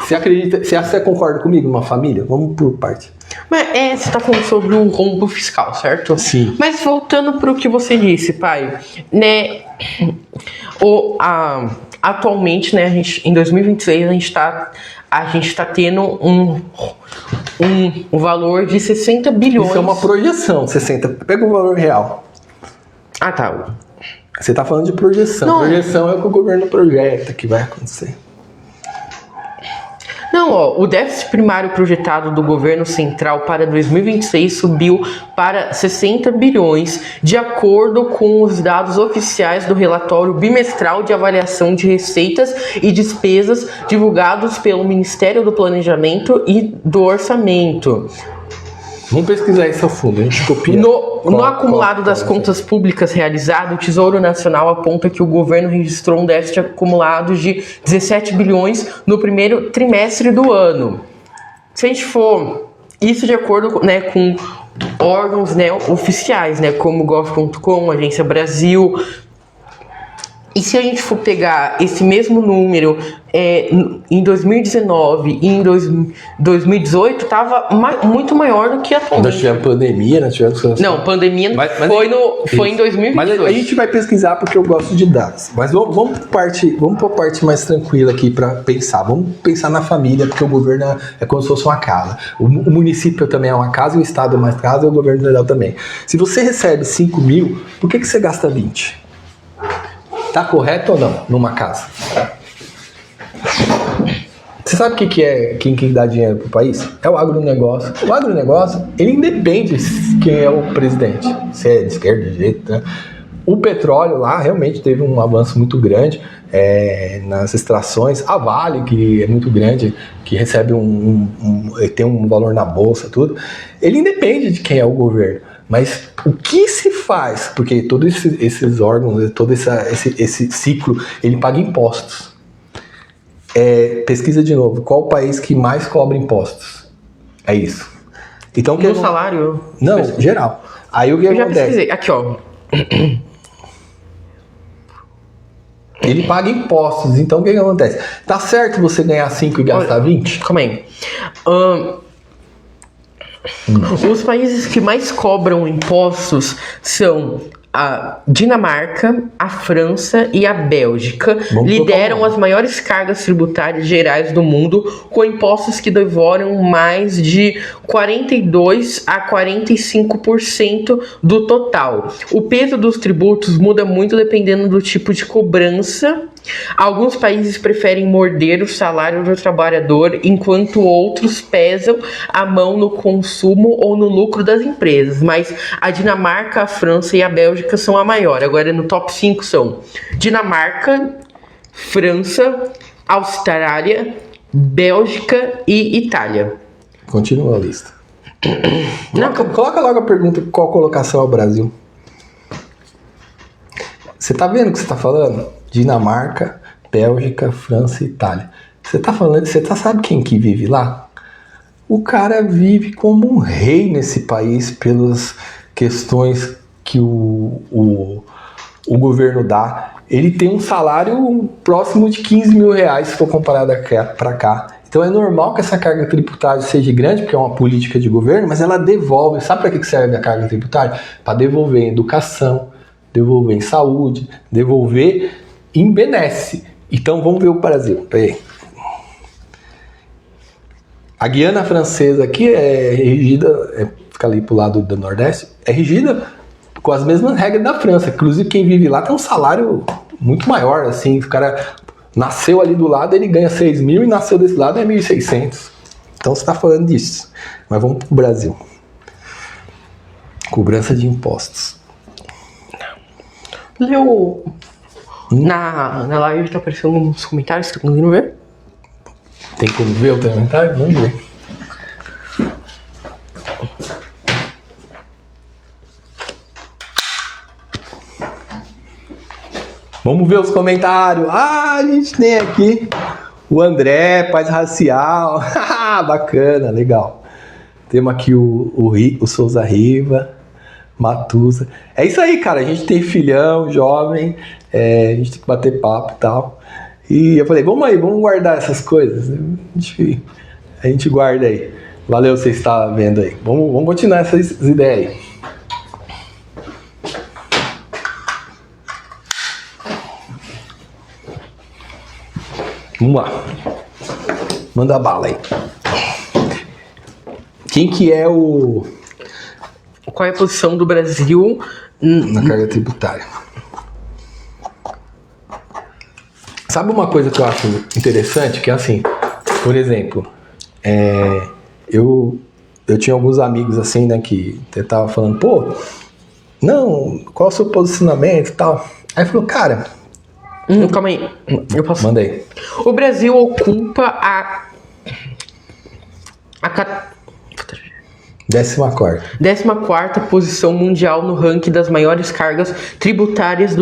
Você concorda comigo, uma família? Vamos por parte. Mas você está falando sobre um rombo fiscal, certo? Sim. Mas voltando para o que você disse, pai, né? Atualmente, né, em 2026, a gente está tendo um valor de 60 bilhões. Isso é uma projeção, 60. Pega o valor real. Ah, tá. Você está falando de projeção. Não. Projeção é o que o governo projeta que vai acontecer. Não, o déficit primário projetado do governo central para 2026 subiu para 60 bilhões, de acordo com os dados oficiais do relatório bimestral de avaliação de receitas e despesas divulgados pelo Ministério do Planejamento e do Orçamento. Vamos pesquisar isso a fundo, a gente copia. No acumulado das contas públicas realizado, o Tesouro Nacional aponta que o governo registrou um déficit acumulado de 17 bilhões no primeiro trimestre do ano. Se a gente for, isso de acordo, né, com órgãos, né, oficiais, né, como Gov.com, Agência Brasil. E se a gente for pegar esse mesmo número em 2019 e em 2018, estava muito maior do que atualmente. Nós tivemos pandemia, nós tivemos... Não, pandemia foi em 2022. Mas a gente vai pesquisar porque eu gosto de dados. Mas vamos para a parte mais tranquila aqui para pensar. Vamos pensar na família, porque o governo é como se fosse uma casa. O município também é uma casa, o estado é uma casa e o governo federal também. Se você recebe 5 mil, por que você gasta 20? Tá correto ou não, numa casa? Você sabe o que é quem dá dinheiro pro país? É o agronegócio. O agronegócio, ele independe de quem é o presidente. Se é de esquerda, de direita, né? O petróleo lá realmente teve um avanço muito grande nas extrações. A Vale, que é muito grande, que recebe tem um valor na bolsa, tudo. Ele independe de quem é o governo. Mas o que se faz? Porque todos esses órgãos, todo esse ciclo, ele paga impostos. Pesquisa de novo. Qual o país que mais cobra impostos? É isso. Então, no salário? Não, geral. Aí o que acontece? Já pesquisei. Aqui, ó. Ele paga impostos. Então, o que acontece? Tá certo você ganhar 5 e gastar 20? Calma aí. Os países que mais cobram impostos são a Dinamarca, a França e a Bélgica. Lideram as maiores cargas tributárias gerais do mundo, com impostos que devoram mais de 42% a 45% do total. O peso dos tributos muda muito dependendo do tipo de cobrança. Alguns países preferem morder o salário do trabalhador, enquanto outros pesam a mão no consumo ou no lucro das empresas. Mas a Dinamarca, a França e a Bélgica são a maior. Agora no top 5 são Dinamarca, França, Austrália, Bélgica e Itália. Continua a lista. Coloca logo a pergunta: qual colocação é o Brasil? Você tá vendo o que você tá falando? Dinamarca, Bélgica, França e Itália. Você sabe quem que vive lá? O cara vive como um rei nesse país pelas questões que o governo dá. Ele tem um salário próximo de 15 mil reais, se for comparado para cá. Então é normal que essa carga tributária seja grande, porque é uma política de governo, mas ela devolve. Sabe para que serve a carga tributária? Para devolver em educação, devolver em saúde, devolver em benesse. Então vamos ver o Brasil. Peraí. A Guiana Francesa aqui é regida, fica ali pro lado do Nordeste, é regida com as mesmas regras da França. Inclusive quem vive lá tem um salário muito maior, assim, o cara nasceu ali do lado, ele ganha 6 mil e nasceu desse lado é 1.600. Então você está falando disso. Mas vamos pro Brasil. Cobrança de impostos. Leu. Na live tá aparecendo uns comentários, você tá conseguindo ver? Tem como ver o comentário? Vamos ver. Vamos ver os comentários. A gente tem aqui o André, paz racial. Bacana, legal. Temos aqui o Souza Riva, Matusa. É isso aí, cara. A gente tem filhão, jovem, a gente tem que bater papo e tal. E eu falei, vamos aí, vamos guardar essas coisas. A gente guarda aí. Valeu, você está vendo aí. Vamos continuar essas ideias aí. Vamos lá. Manda bala aí. Quem que é o... Qual é a posição do Brasil na carga tributária? Sabe uma coisa que eu acho interessante? Que é assim, por exemplo, eu tinha alguns amigos assim, né, que tava falando, pô, não, qual é o seu posicionamento e tal? Aí falou, cara... calma aí, eu posso... Manda aí. O Brasil ocupa a 14ª posição mundial no ranking das maiores cargas tributárias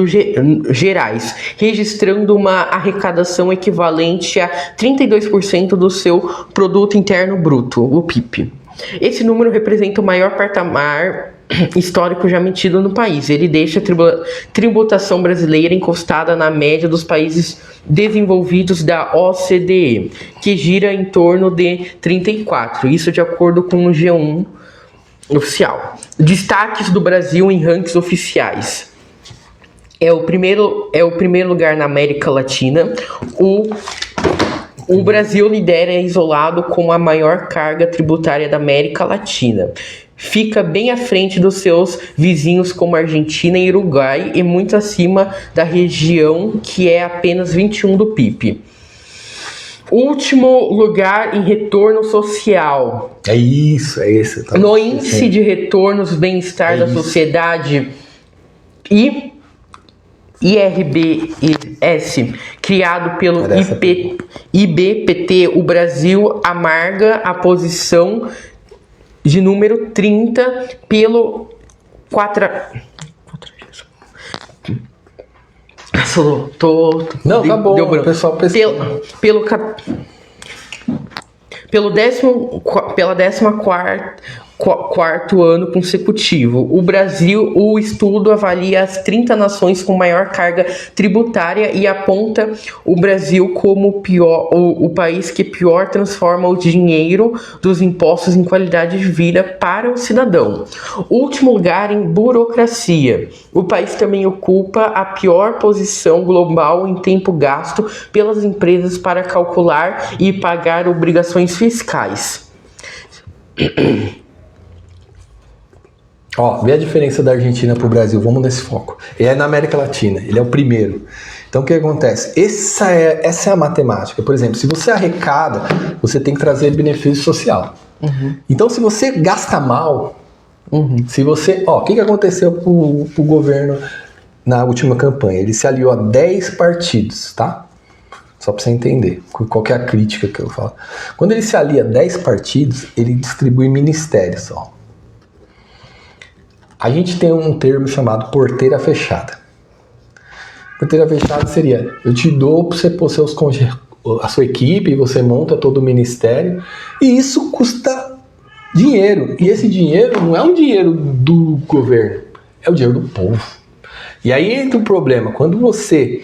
gerais, registrando uma arrecadação equivalente a 32% do seu produto interno bruto, o PIB. Esse número representa o maior patamar histórico já metido no país. Ele deixa a tributação brasileira encostada na média dos países desenvolvidos da OCDE, que gira em torno de 34%. Isso de acordo com o G1 oficial. Destaques do Brasil em rankings oficiais. É o primeiro lugar na América Latina. O Brasil lidera isolado com a maior carga tributária da América Latina. Fica bem à frente dos seus vizinhos como Argentina e Uruguai e muito acima da região, que é apenas 21% do PIB. Último lugar em retorno social. É isso. No índice de retornos bem-estar da sociedade IRBS, criado pelo IBPT, o Brasil amarga a posição de número 30 pelo Não, tá bom, o pessoal pesquisa. Pela 14º ano consecutivo. O estudo avalia as 30 nações com maior carga tributária e aponta o Brasil como o país que pior transforma o dinheiro dos impostos em qualidade de vida para o cidadão. Último lugar em burocracia. O país também ocupa a pior posição global em tempo gasto pelas empresas para calcular e pagar obrigações fiscais. Ó, vê a diferença da Argentina pro Brasil, vamos nesse foco. Ele é na América Latina, ele é o primeiro. Então o que acontece? Essa é a matemática. Por exemplo, se você arrecada, você tem que trazer benefício social. Então se você gasta mal, se você... Ó, o que aconteceu pro governo na última campanha? Ele se aliou a 10 partidos, tá? Só pra você entender qual que é a crítica que eu falo. Quando ele se alia a 10 partidos, ele distribui ministérios, ó. A gente tem um termo chamado porteira fechada. Porteira fechada seria, eu te dou para você pôr a sua equipe, você monta todo o ministério, e isso custa dinheiro. E esse dinheiro não é um dinheiro do governo, é o dinheiro do povo. E aí entra o problema, quando você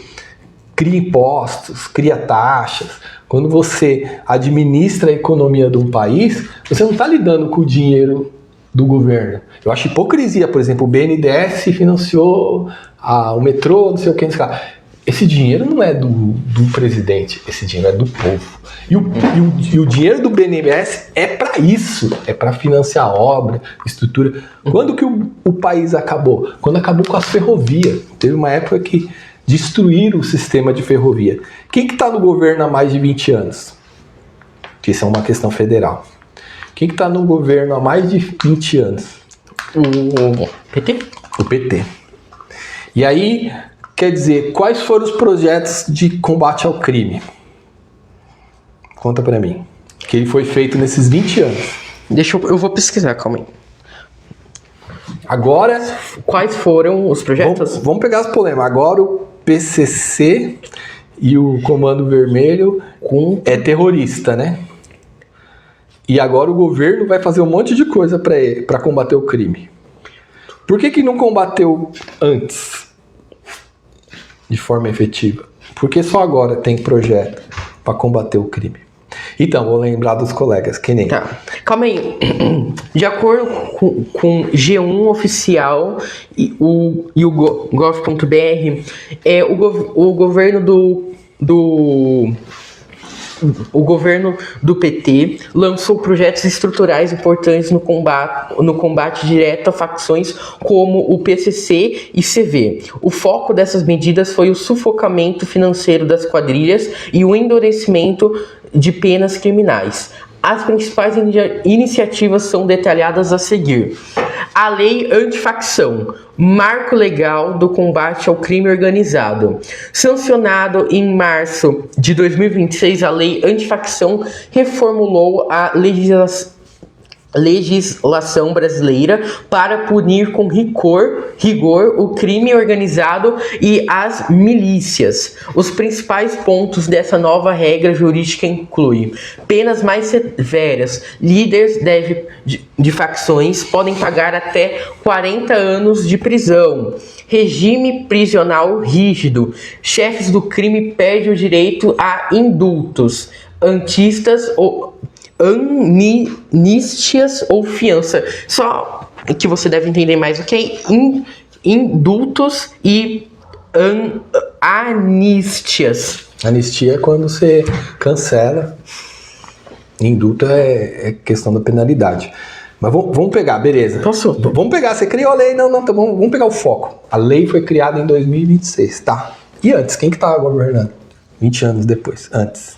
cria impostos, cria taxas, quando você administra a economia de um país, você não está lidando com o dinheiro do governo. Eu acho hipocrisia, por exemplo, o BNDES financiou o metrô, não sei o que, esse dinheiro não é do presidente, esse dinheiro é do povo. E o dinheiro do BNDES é para isso, é para financiar a obra, estrutura. Quando que o país acabou? Quando acabou com as ferrovias. Teve uma época que destruíram o sistema de ferrovia. Quem que está no governo há mais de 20 anos? Que isso é uma questão federal. Quem que está no governo há mais de 20 anos? O PT? O PT. E aí, quer dizer, quais foram os projetos de combate ao crime? Conta pra mim. Que ele foi feito nesses 20 anos. Eu vou pesquisar, calma aí. Agora... Quais foram os projetos? Vamos pegar as polêmicas. Agora o PCC e o Comando Vermelho é terrorista, né? E agora o governo vai fazer um monte de coisa para combater o crime. Por que não combateu antes? De forma efetiva. Porque só agora tem projeto para combater o crime. Então, vou lembrar dos colegas, que nem... Tá, calma aí. De acordo com G1 oficial e o gov.br, o governo do PT lançou projetos estruturais importantes no combate direto a facções como o PCC e CV. O foco dessas medidas foi o sufocamento financeiro das quadrilhas e o endurecimento de penas criminais. As principais iniciativas são detalhadas a seguir. A Lei Antifacção, marco legal do combate ao crime organizado. Sancionado em março de 2026, a Lei Antifacção reformulou a legislação brasileira para punir com rigor o crime organizado e as milícias. Os principais pontos dessa nova regra jurídica incluem penas mais severas. Líderes de facções podem pagar até 40 anos de prisão. Regime prisional rígido. Chefes do crime perdem o direito a indultos, anistías ou fiança. Só que você deve entender mais o que é indultos e anistías. Anistia é quando você cancela. Indulto é questão da penalidade. Mas vamos pegar, beleza. Posso? Vamos pegar, você criou a lei, não, tá bom, vamos pegar o foco. A lei foi criada em 2026, tá? E antes, quem que tava governando? 20 anos depois, antes.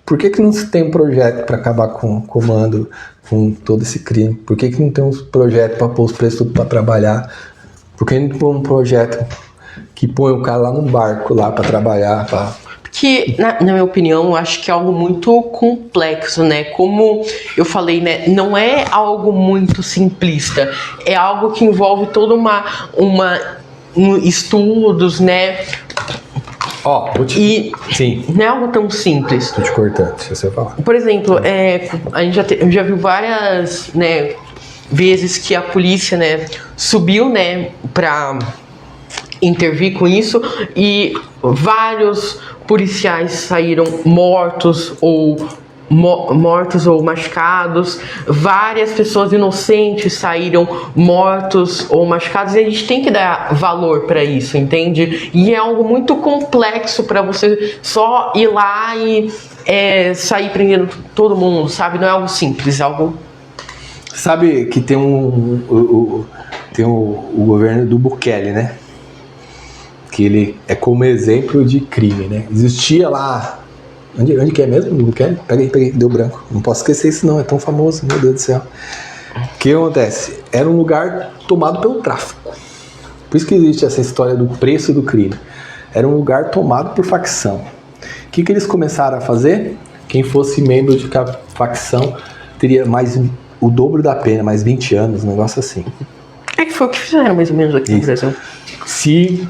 Por que não se tem um projeto para acabar com o comando, com todo esse crime? Por que não tem um projeto para pôr os preços tudo para trabalhar? Por que não tem um projeto que põe o cara lá no barco lá para trabalhar? Que, na minha opinião, eu acho que é algo muito complexo, né? Como eu falei, né? Não é algo muito simplista. É algo que envolve toda estudos, né? Sim. Não é algo tão simples. Tô te cortando, deixa você falar. Por exemplo, a gente já viu várias, né, vezes que a polícia, né, subiu, né, pra intervir com isso e vários policiais saíram mortos ou machucados, várias pessoas inocentes saíram mortos ou machucados, e a gente tem que dar valor para isso, entende? E é algo muito complexo para você só ir lá e sair prendendo todo mundo, sabe? Não é algo simples, é algo... Sabe que tem o governo do Bukele, né? Que ele é como exemplo de crime, né? Existia lá... Onde que é mesmo? No Bukele? Peguei, deu branco. Não posso esquecer isso não, é tão famoso, meu Deus do céu. O que acontece? Era um lugar tomado pelo tráfico. Por isso que existe essa história do preço do crime. Era um lugar tomado por facção. O que eles começaram a fazer? Quem fosse membro de cada facção teria mais o dobro da pena, mais 20 anos, um negócio assim. É que foi o que fizeram mais ou menos aqui no Brasil. Se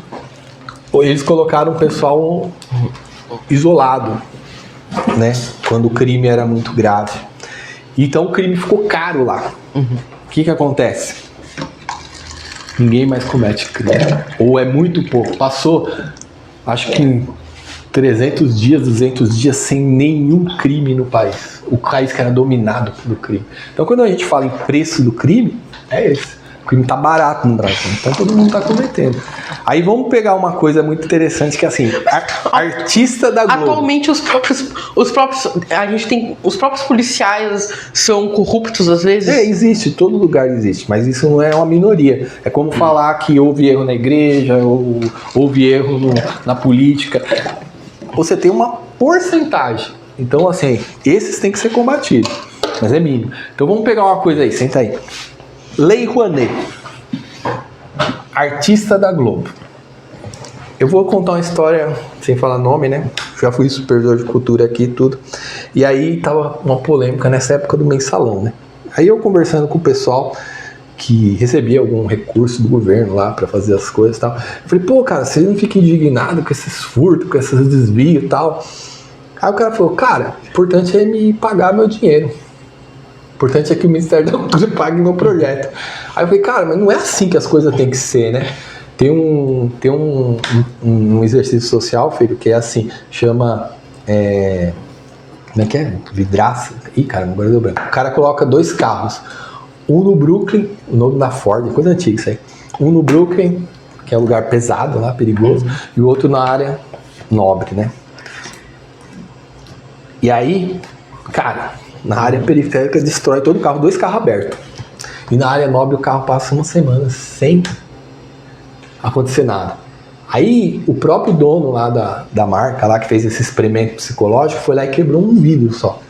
eles colocaram o pessoal isolado, né? Quando o crime era muito grave. Então o crime ficou caro lá. O que acontece? Ninguém mais comete crime. Ou é muito pouco. Passou, acho que 300 dias, 200 dias sem nenhum crime no país. O país que era dominado pelo crime. Então quando a gente fala em preço do crime, é esse. O crime tá barato no Brasil, então todo mundo tá cometendo. Aí vamos pegar uma coisa muito interessante que é assim, artista da Globo. Atualmente os próprios a gente tem os próprios policiais são corruptos às vezes. Existe, todo lugar existe, mas isso não é uma minoria. É como falar que houve erro na igreja, ou houve erro na política. Você tem uma porcentagem. Então assim, esses têm que ser combatidos, mas é mínimo. Então vamos pegar uma coisa aí, senta aí. Lei Rouanet, artista da Globo. Eu vou contar uma história sem falar nome, né? Já fui supervisor de cultura aqui e tudo. E aí tava uma polêmica nessa época do mensalão, né? Aí eu conversando com o pessoal que recebia algum recurso do governo lá pra fazer as coisas e tal. Eu falei, pô, cara, você não fica indignado com esses furtos, com esses desvios e tal? Aí o cara falou, cara, o importante é me pagar meu dinheiro. O importante é que o Ministério da Cultura pague meu projeto. Aí eu falei, cara, mas não é assim que as coisas têm que ser, né? Tem um exercício social, filho, que é assim, chama... como é que é? Vidraça. Ih, cara, agora deu branco. O cara coloca 2 carros. Um no Brooklyn, o nome da Ford, coisa antiga isso aí. Um no Brooklyn, que é um lugar pesado lá, perigoso, e o outro na área nobre, né? E aí, cara... Na área periférica destrói todo o carro, 2 carros abertos. E na área nobre o carro passa uma semana sem acontecer nada. Aí o próprio dono lá da marca, lá que fez esse experimento psicológico, foi lá e quebrou um vidro só.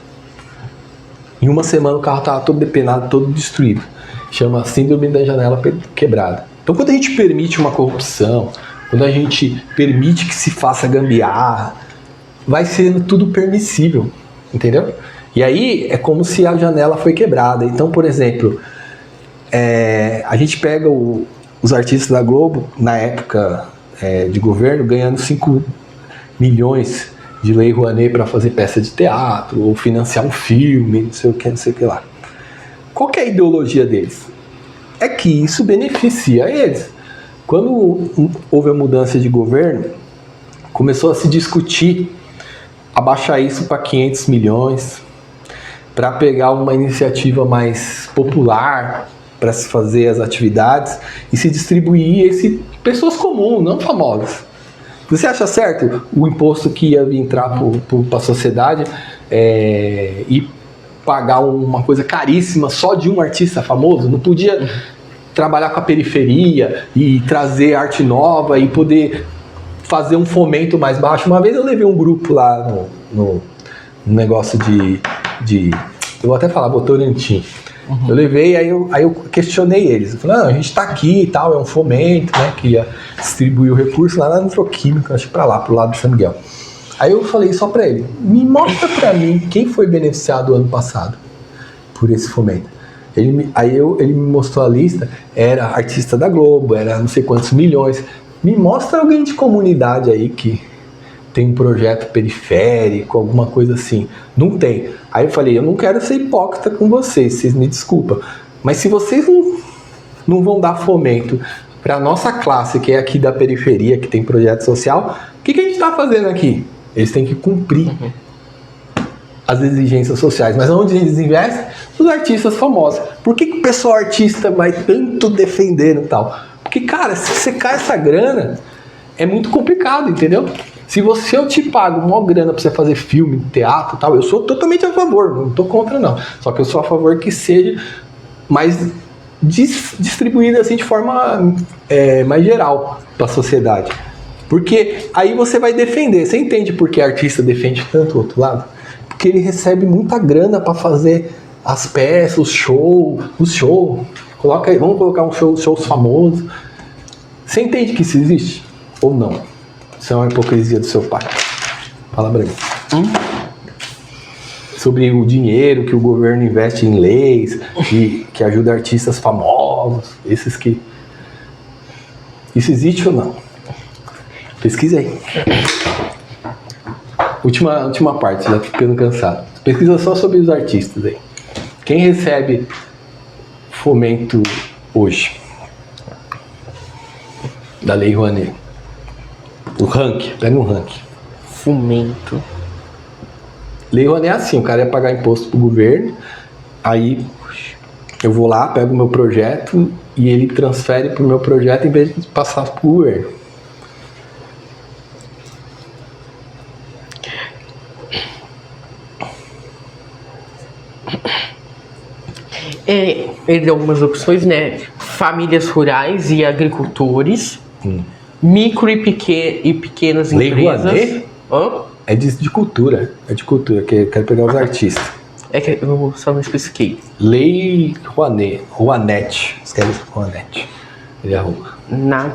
Em uma semana o carro estava todo depenado, todo destruído. Chama síndrome da janela quebrada. Então quando a gente permite uma corrupção, quando a gente permite que se faça gambiarra, vai sendo tudo permissível, entendeu? E aí é como se a janela foi quebrada. Então, por exemplo, a gente pega os artistas da Globo, na época de governo, ganhando 5 milhões de Lei Rouanet para fazer peça de teatro, ou financiar um filme, não sei o que lá. Qual que é a ideologia deles? É que isso beneficia eles. Quando houve a mudança de governo, começou a se discutir abaixar isso para 500 milhões, para pegar uma iniciativa mais popular para se fazer as atividades e se distribuir pessoas comuns, não famosas. Você acha certo o imposto que ia entrar para a sociedade e pagar uma coisa caríssima só de um artista famoso? Não podia trabalhar com a periferia e trazer arte nova e poder fazer um fomento mais baixo? Uma vez eu levei um grupo lá no negócio de eu vou até falar, Votorantim. Eu levei, aí eu questionei eles. Eu falei, não, a gente tá aqui e tal, é um fomento, né, que ia distribuir o recurso lá na Nitroquímica, acho que pra lá, pro lado de São Miguel. Aí eu falei só pra ele, me mostra pra mim quem foi beneficiado ano passado por esse fomento. Ele me mostrou a lista, era artista da Globo, era não sei quantos milhões. Me mostra alguém de comunidade aí que tem um projeto periférico, alguma coisa assim. Não tem. Aí eu falei, eu não quero ser hipócrita com vocês me desculpam. Mas se vocês não vão dar fomento para a nossa classe, que é aqui da periferia, que tem projeto social, o que a gente está fazendo aqui? Eles têm que cumprir as exigências sociais. Mas onde eles investem? Os artistas famosos. Por que o pessoal artista vai tanto defendendo e tal? Porque, cara, se secar essa grana, é muito complicado, entendeu? Se eu te pago uma grana pra você fazer filme, teatro e tal, eu sou totalmente a favor, não tô contra não. Só que eu sou a favor que seja mais distribuído assim de forma mais geral pra sociedade. Porque aí você vai defender. Você entende por que artista defende tanto o outro lado? Porque ele recebe muita grana pra fazer as peças, os shows. Vamos colocar shows famosos. Você entende que isso existe? Ou não? Isso é uma hipocrisia do seu pai. Fala pra mim. Sobre o dinheiro que o governo investe em leis, que ajuda artistas famosos, esses que... Isso existe ou não? Pesquisa aí. Última parte, já tô ficando cansado. Pesquisa só sobre os artistas aí. Quem recebe fomento hoje? Da Lei Rouanet. O ranking, pega um ranking. Fomento. Lei Rouanet é assim, o cara ia pagar imposto pro governo, aí eu vou lá, pego o meu projeto e ele transfere pro meu projeto em vez de passar pro governo. Ele deu algumas opções, né? Famílias rurais e agricultores, micro e pequenas Lei empresas. Rouanet? Hã? É de cultura, que eu quero pegar os artistas. É que eu só não especifiquei. Lei Rouanet, escreve Rouanet. Ele arruma. Na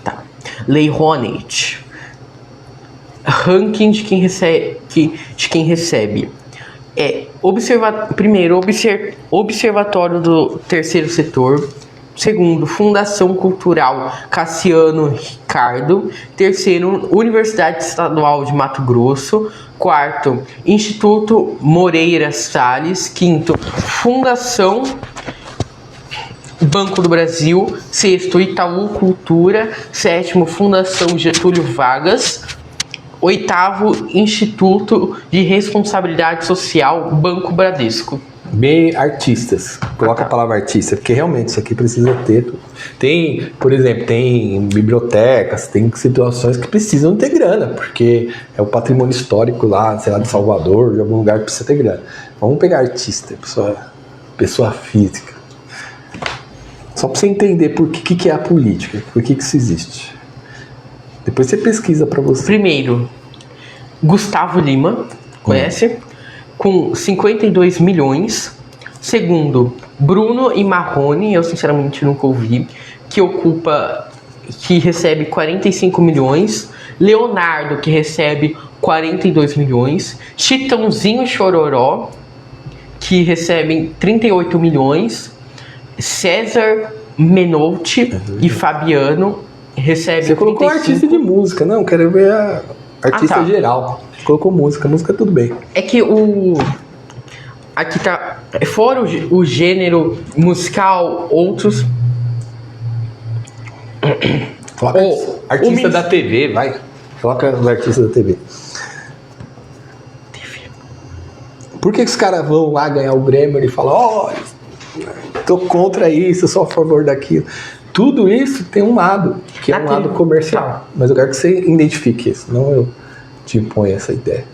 Tá. Lei Rouanet. Ranking de quem recebe. Primeiro, Observatório do Terceiro Setor. Segundo, Fundação Cultural Cassiano Ricardo. Terceiro, Universidade Estadual de Mato Grosso. Quarto, Instituto Moreira Salles. Quinto, Fundação Banco do Brasil. Sexto, Itaú Cultura. Sétimo, Fundação Getúlio Vargas. Oitavo, Instituto de Responsabilidade Social, Banco Bradesco. Bem, artistas. Coloca a palavra artista, porque realmente isso aqui precisa ter. Tem, por exemplo, tem bibliotecas, tem situações que precisam ter grana, porque é o patrimônio histórico lá, sei lá, de Salvador, de algum lugar que precisa ter grana. Vamos pegar artista, pessoa física. Só para você entender por que é a política, por que isso existe. Depois você pesquisa para você. Primeiro, Gustavo Lima, conhece? Com 52 milhões. Segundo, Bruno e Marrone, eu sinceramente nunca ouvi, que recebe 45 milhões. Leonardo, que recebe 42 milhões. Chitãozinho e Chororó, que recebem 38 milhões. César Menotti e Fabiano recebe. Você colocou 35. Artista de música, não, quero ver a artista geral. Você colocou música tudo bem. É que aqui tá, fora o gênero musical, outros. Coloca artista da TV, vai. Coloca os artistas da TV. Por que os caras vão lá ganhar o Grêmio e falam, tô contra isso, eu sou a favor daquilo? Tudo isso tem um lado, que é um lado comercial. Mas eu quero que você identifique isso, não eu te imponho essa ideia.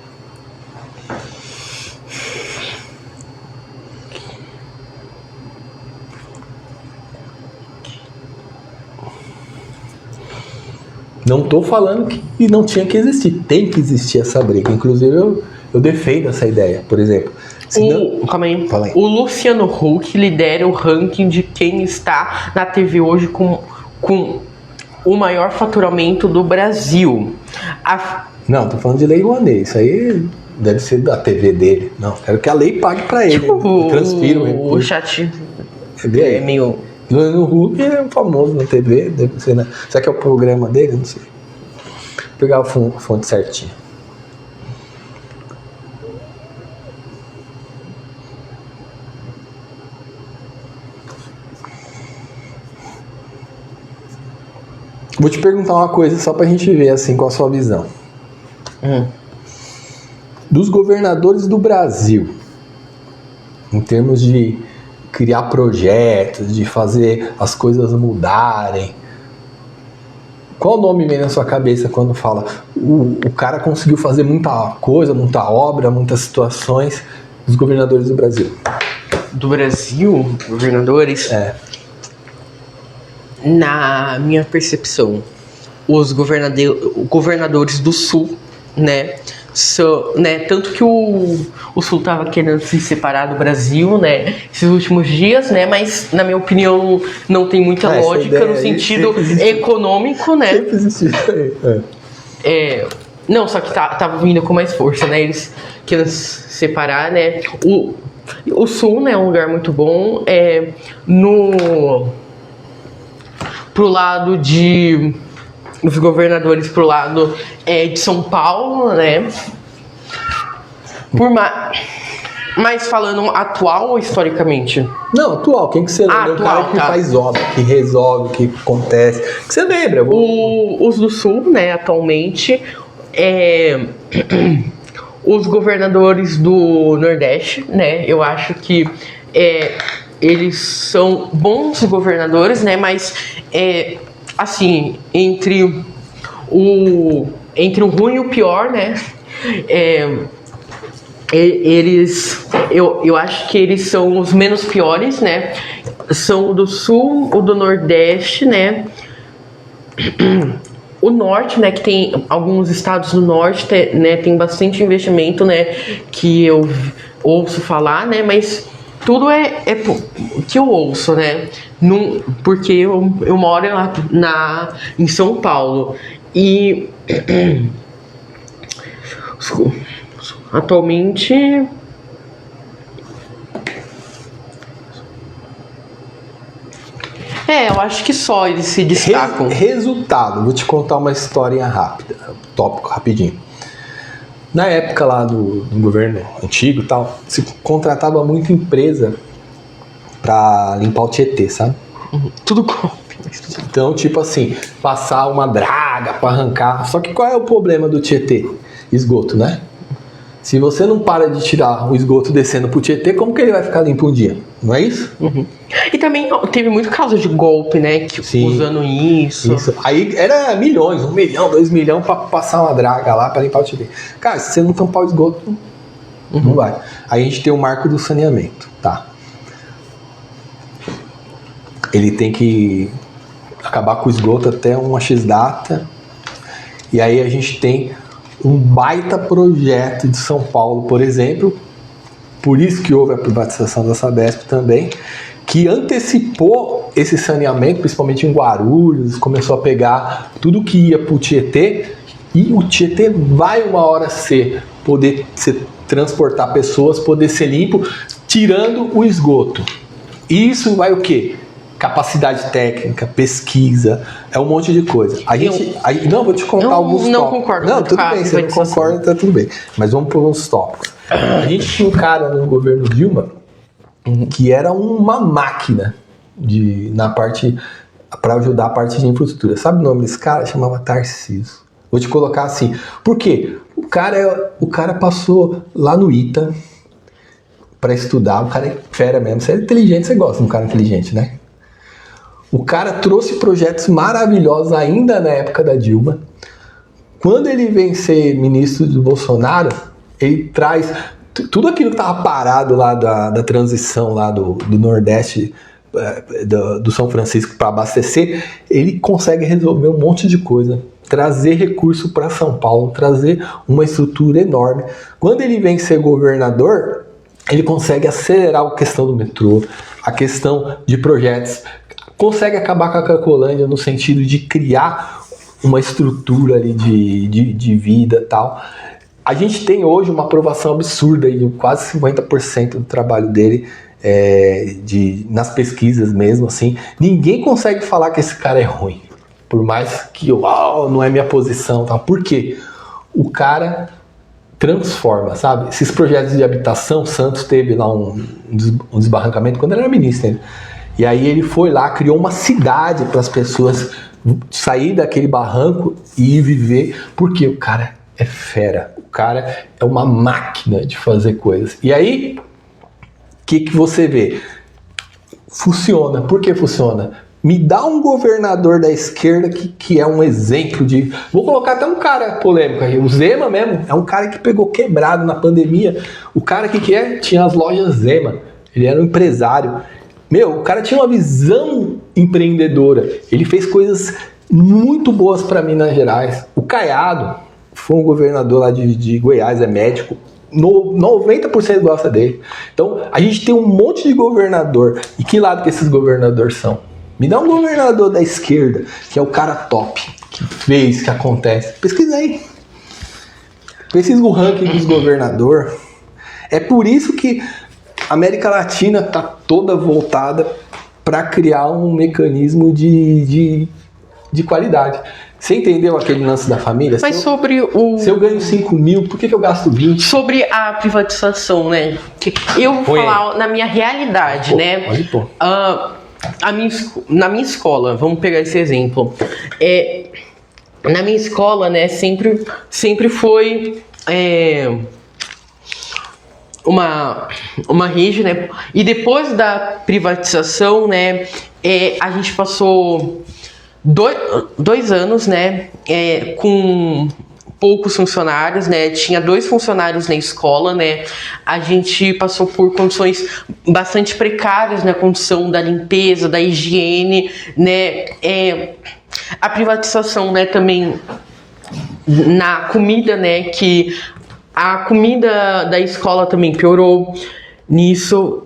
Não tô falando que não tinha que existir. Tem que existir essa briga. Inclusive, eu defendo essa ideia, por exemplo. Calma aí. O Luciano Huck lidera o ranking de quem está na TV hoje com o maior faturamento do Brasil. Não, tô falando de Lei Rouanet. Isso aí deve ser da TV dele. Não, quero que a lei pague pra ele. Transfira o chat é meio... Luciano Huck é famoso na TV. Deve ser, né? Será que é o programa dele? Não sei. Vou pegar a fonte certinha. Vou te perguntar uma coisa só pra gente ver assim qual a sua visão. Dos governadores do Brasil, em termos de criar projetos, de fazer as coisas mudarem, qual nome vem na sua cabeça quando fala o cara conseguiu fazer muita coisa, muita obra, muitas situações dos governadores do Brasil? Do Brasil, governadores? Na minha percepção, os governadores do Sul, né, tanto que o Sul estava querendo se separar do Brasil, né, esses últimos dias, né, mas na minha opinião não tem muita lógica no sentido econômico, né. Sempre existiu. Não, só que tava vindo com mais força, né, eles querendo se separar, né. O Sul, né, é um lugar muito bom. Pro lado de... Os governadores pro lado de São Paulo, né? Mas falando atual ou historicamente? Não, atual. Quem que você lembra? Um cara que faz obra, que resolve, que acontece. Que você lembra? Os do Sul, né, atualmente, os governadores do Nordeste, né, eu acho que eles são bons governadores, né, mas, assim, entre o ruim e o pior, né, eu acho que eles são os menos piores, né? São o do Sul, o do Nordeste, né? O Norte, né? Que tem alguns estados do Norte, né? Tem bastante investimento, né? Que eu ouço falar, né? Mas tudo é que eu ouço, né? Porque eu moro em São Paulo e atualmente eu acho que só eles se destacam. Resultado, vou te contar uma historinha rápida, tópico rapidinho. Na época lá do governo antigo e tal, se contratava muita empresa pra limpar o Tietê, sabe? Tudo golpe. Então, tipo assim, passar uma draga pra arrancar. Só que qual é o problema do Tietê? Esgoto, né? Se você não para de tirar o esgoto descendo pro Tietê, como que ele vai ficar limpo um dia? Não é isso? Uhum. E também teve muito caso de golpe, né? Usando isso. Aí era milhões, 1 milhão, 2 milhões pra passar uma draga lá pra limpar o Tietê. Cara, se você não tampar o esgoto, não vai. Aí a gente tem o marco do saneamento, tá? Ele tem que acabar com o esgoto até uma X data. E aí a gente tem um baita projeto de São Paulo, por exemplo, por isso que houve a privatização da Sabesp também, que antecipou esse saneamento, principalmente em Guarulhos, começou a pegar tudo que ia para o Tietê, e o Tietê vai uma hora poder transportar pessoas, poder ser limpo, tirando o esgoto. E isso vai o quê? Capacidade técnica, pesquisa, é um monte de coisa. Não, vou te contar alguns tópicos. Não concordo. Não, tudo bem, você não concorda, tá tudo bem. Mas vamos para uns tópicos. A gente tinha um cara no governo Dilma que era uma máquina para ajudar a parte de infraestrutura. Sabe o nome desse cara? Chamava Tarcísio. Vou te colocar assim. Por quê? O cara passou lá no ITA para estudar. O cara é fera mesmo. Você é inteligente, você gosta de um cara inteligente, né? O cara trouxe projetos maravilhosos ainda na época da Dilma. Quando ele vem ser ministro do Bolsonaro, ele traz tudo aquilo que estava parado lá da transição lá do Nordeste, do São Francisco para abastecer, ele consegue resolver um monte de coisa, trazer recurso para São Paulo, trazer uma estrutura enorme. Quando ele vem ser governador, ele consegue acelerar a questão do metrô, a questão de projetos, consegue acabar com a Cracolândia no sentido de criar uma estrutura ali de vida e tal. A gente tem hoje uma aprovação absurda aí de quase 50% do trabalho dele nas pesquisas mesmo, assim. Ninguém consegue falar que esse cara é ruim, por mais que não é minha posição, tá? Por quê? O cara transforma, sabe? Esses projetos de habitação, Santos teve lá um desbarrancamento quando ele era ministro, né? E aí ele foi lá, criou uma cidade para as pessoas sair daquele barranco e ir viver, porque o cara é fera, o cara é uma máquina de fazer coisas. E aí, o que você vê? Funciona. Por que funciona? Me dá um governador da esquerda que é um exemplo de... Vou colocar até um cara polêmico aí, o Zema mesmo, é um cara que pegou quebrado na pandemia. O cara tinha as lojas Zema, ele era um empresário. O cara tinha uma visão empreendedora. Ele fez coisas muito boas para Minas Gerais. O Caiado foi um governador lá de Goiás, é médico. 90% gosta dele. Então, a gente tem um monte de governador. E que lado que esses governadores são? Me dá um governador da esquerda, que é o cara top, que fez, que acontece. Pesquisa aí. Pesquisa o ranking dos governadores. É por isso que a América Latina está toda voltada para criar um mecanismo de qualidade. Você entendeu aquele lance da família? Mas Se eu ganho 5 mil, por que eu gasto 20? Sobre a privatização, né? Eu vou falar na minha realidade, né? Pode pôr. Na minha escola, vamos pegar esse exemplo. Na minha escola, né, sempre foi uma rede, né? E depois da privatização, né, a gente passou 2 anos, né, com poucos funcionários, né, tinha 2 funcionários na escola, né, a gente passou por condições bastante precárias na condição da limpeza, da higiene, né, a privatização, né, também na comida, né, que a comida da escola também piorou nisso.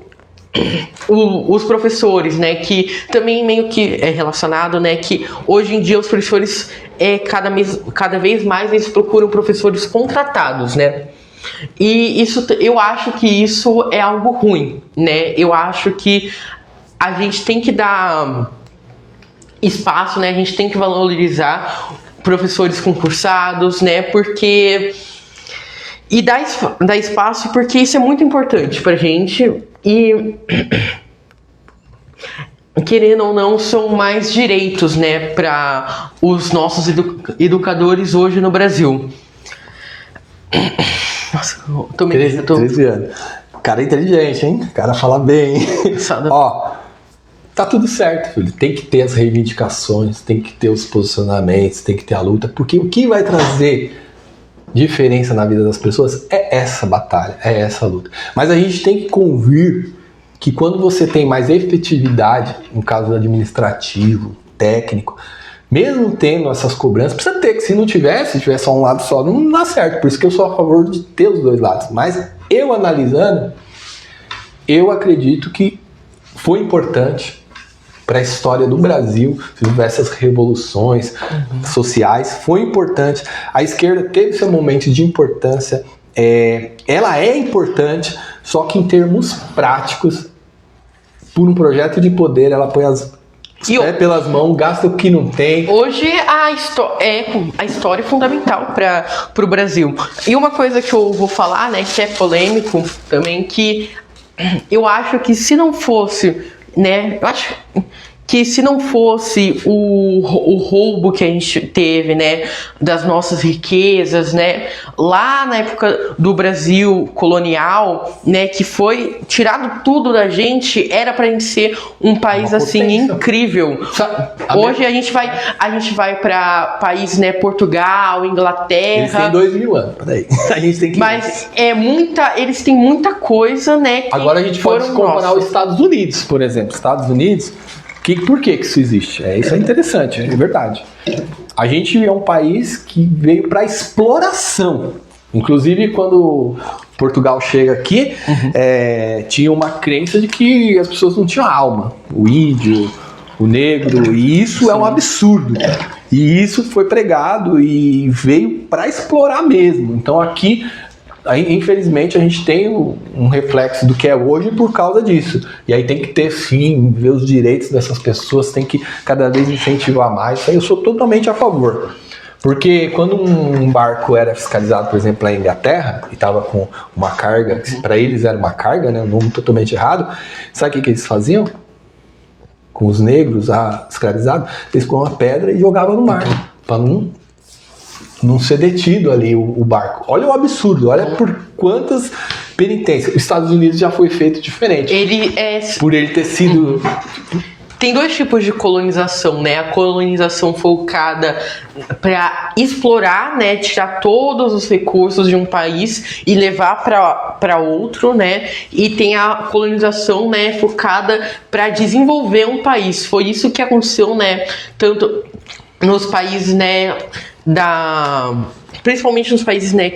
Os professores, né, que também meio que é relacionado, né, que hoje em dia os professores cada vez mais eles procuram professores contratados, né, e isso, eu acho que isso é algo ruim, né, eu acho que a gente tem que dar espaço, né, a gente tem que valorizar professores concursados, né, porque e dar espaço, porque isso é muito importante pra gente. E, querendo ou não, são mais direitos, né, para os nossos educadores hoje no Brasil. Nossa, eu tô meio... 13 anos. O cara é inteligente, hein? O cara fala bem. Ó, tá tudo certo, filho. Tem que ter as reivindicações, tem que ter os posicionamentos, tem que ter a luta, porque o que vai trazer diferença na vida das pessoas é essa batalha, é essa luta. Mas a gente tem que convir que quando você tem mais efetividade, no caso administrativo, técnico, mesmo tendo essas cobranças, precisa ter, que se não tivesse, se tivesse só um lado só, não dá certo. Por isso que eu sou a favor de ter os 2 lados. Mas eu analisando, eu acredito que foi importante para a história do Brasil, essas revoluções sociais, foi importante. A esquerda teve seu momento de importância, ela é importante, só que em termos práticos, por um projeto de poder, ela põe as pelas mãos, gasta o que não tem. Hoje a história é fundamental para o Brasil. E uma coisa que eu vou falar, né, que é polêmico também, que eu acho que se não fosse, né, eu acho que se não fosse o roubo que a gente teve, né, das nossas riquezas, né, lá na época do Brasil colonial, né, que foi tirado tudo da gente, era pra gente ser um país assim incrível. Hoje a gente vai para países, né, Portugal, Inglaterra. Eles têm 2000 anos, peraí. A gente tem que... Mas eles têm muita coisa, né, que agora a gente pode comparar os Estados Unidos, por exemplo. Estados Unidos, por que isso existe? Isso é interessante, é verdade. A gente é um país que veio para exploração. Inclusive, quando Portugal chega aqui, tinha uma crença de que as pessoas não tinham alma. O índio, o negro, e isso é um absurdo. E isso foi pregado e veio para explorar mesmo. Então aqui, infelizmente, a gente tem um reflexo do que é hoje por causa disso. E aí tem que ter, sim, ver os direitos dessas pessoas, tem que cada vez incentivar mais. Isso aí eu sou totalmente a favor. Porque quando um barco era fiscalizado, por exemplo, na Inglaterra, e estava com uma carga, que para eles era uma carga, né, um nome totalmente errado, sabe o que eles faziam? Com os negros escravizados, eles com uma pedra e jogavam no mar, para não ser detido ali o barco. Olha o absurdo, olha por quantas penitências. Os Estados Unidos já foi feito diferente. Por ele ter sido... Tem 2 tipos de colonização, né? A colonização focada para explorar, né? Tirar todos os recursos de um país e levar para outro, né? E tem a colonização, né? Focada para desenvolver um país. Foi isso que aconteceu, né? Tanto nos países, né? Principalmente nos países, né?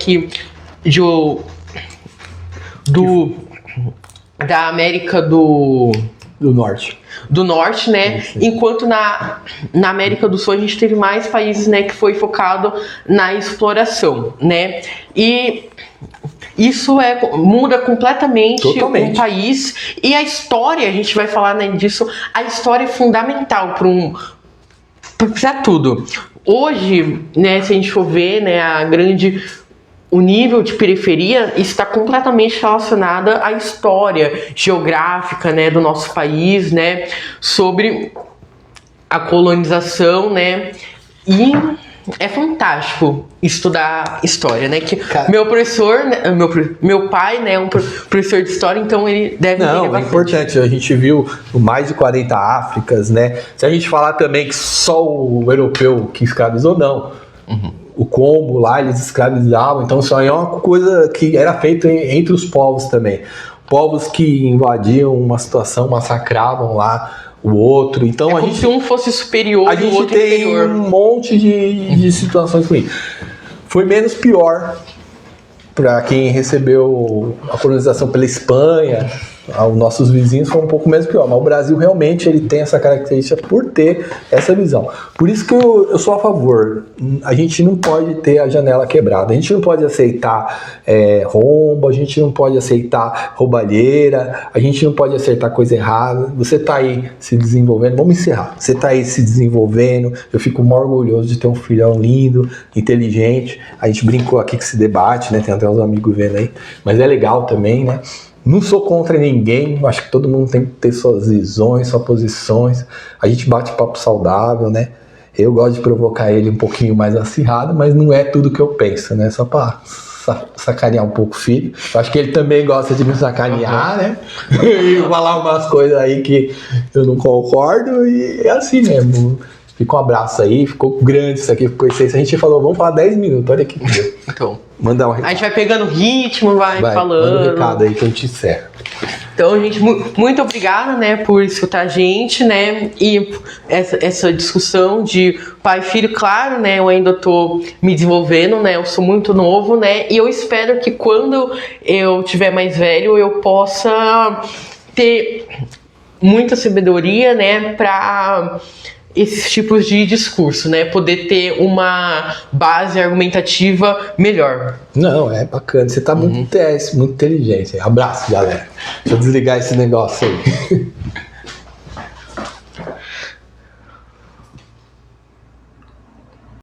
Da América do Norte, né? Enquanto na América do Sul a gente teve mais países, né, que foi focado na exploração, né? E isso muda completamente Totalmente. um país. E a história, a gente vai falar, né, disso, a história é fundamental para tudo. Hoje, né, se a gente for ver, né, o nível de periferia está completamente relacionada à história geográfica, né, do nosso país, né, sobre a colonização, né, e é fantástico estudar história, né, que meu professor, meu pai, né, é um professor de história, então ele deve entender Não, é bastante. importante. A gente viu mais de 40 Áfricas, né? Se a gente falar também que só o europeu que escravizou, não. O Congo lá, eles escravizavam, então isso aí é uma coisa que era feita entre os povos também. Povos que invadiam uma situação, massacravam lá o outro. Então É a como gente, se um fosse superior a e o gente outro tem inferior. um monte de situações ruins. Foi menos pior para quem recebeu a colonização pela Espanha, os nossos vizinhos, foi um pouco menos pior, mas o Brasil realmente ele tem essa característica por ter essa visão. Por isso que eu sou a favor. A gente não pode ter a janela quebrada, a gente não pode aceitar rombo, a gente não pode aceitar roubalheira, a gente não pode aceitar coisa errada. Você tá aí se desenvolvendo, vamos encerrar, você tá aí se desenvolvendo, eu fico muito orgulhoso de ter um filhão lindo, inteligente. A gente brincou aqui que se debate, né? Tem até uns amigos vendo aí, mas é legal também, né? Não sou contra ninguém, acho que todo mundo tem que ter suas visões, suas posições. A gente bate papo saudável, né? Eu gosto de provocar ele um pouquinho mais acirrado, mas não é tudo que eu penso, né? Só pra sacanear um pouco o filho. Eu acho que ele também gosta de me sacanear, né? E falar umas coisas aí que eu não concordo, e é assim mesmo. Fica um abraço aí, ficou grande isso aqui, ficou isso aí. A gente falou, vamos falar 10 minutos, olha que deu. Então, Manda um a recado. gente vai pegando ritmo, vai falando. Manda um recado aí que a gente encerra. Então, gente, muito obrigada, né, por escutar a gente, né, e essa discussão de pai e filho, claro, né, eu ainda tô me desenvolvendo, né, eu sou muito novo, né, e eu espero que quando eu tiver mais velho eu possa ter muita sabedoria, né, pra esses tipos de discurso, né? Poder ter uma base argumentativa melhor. Não, é bacana. Você tá muito inteligente. Abraço, galera. Deixa eu desligar esse negócio aí.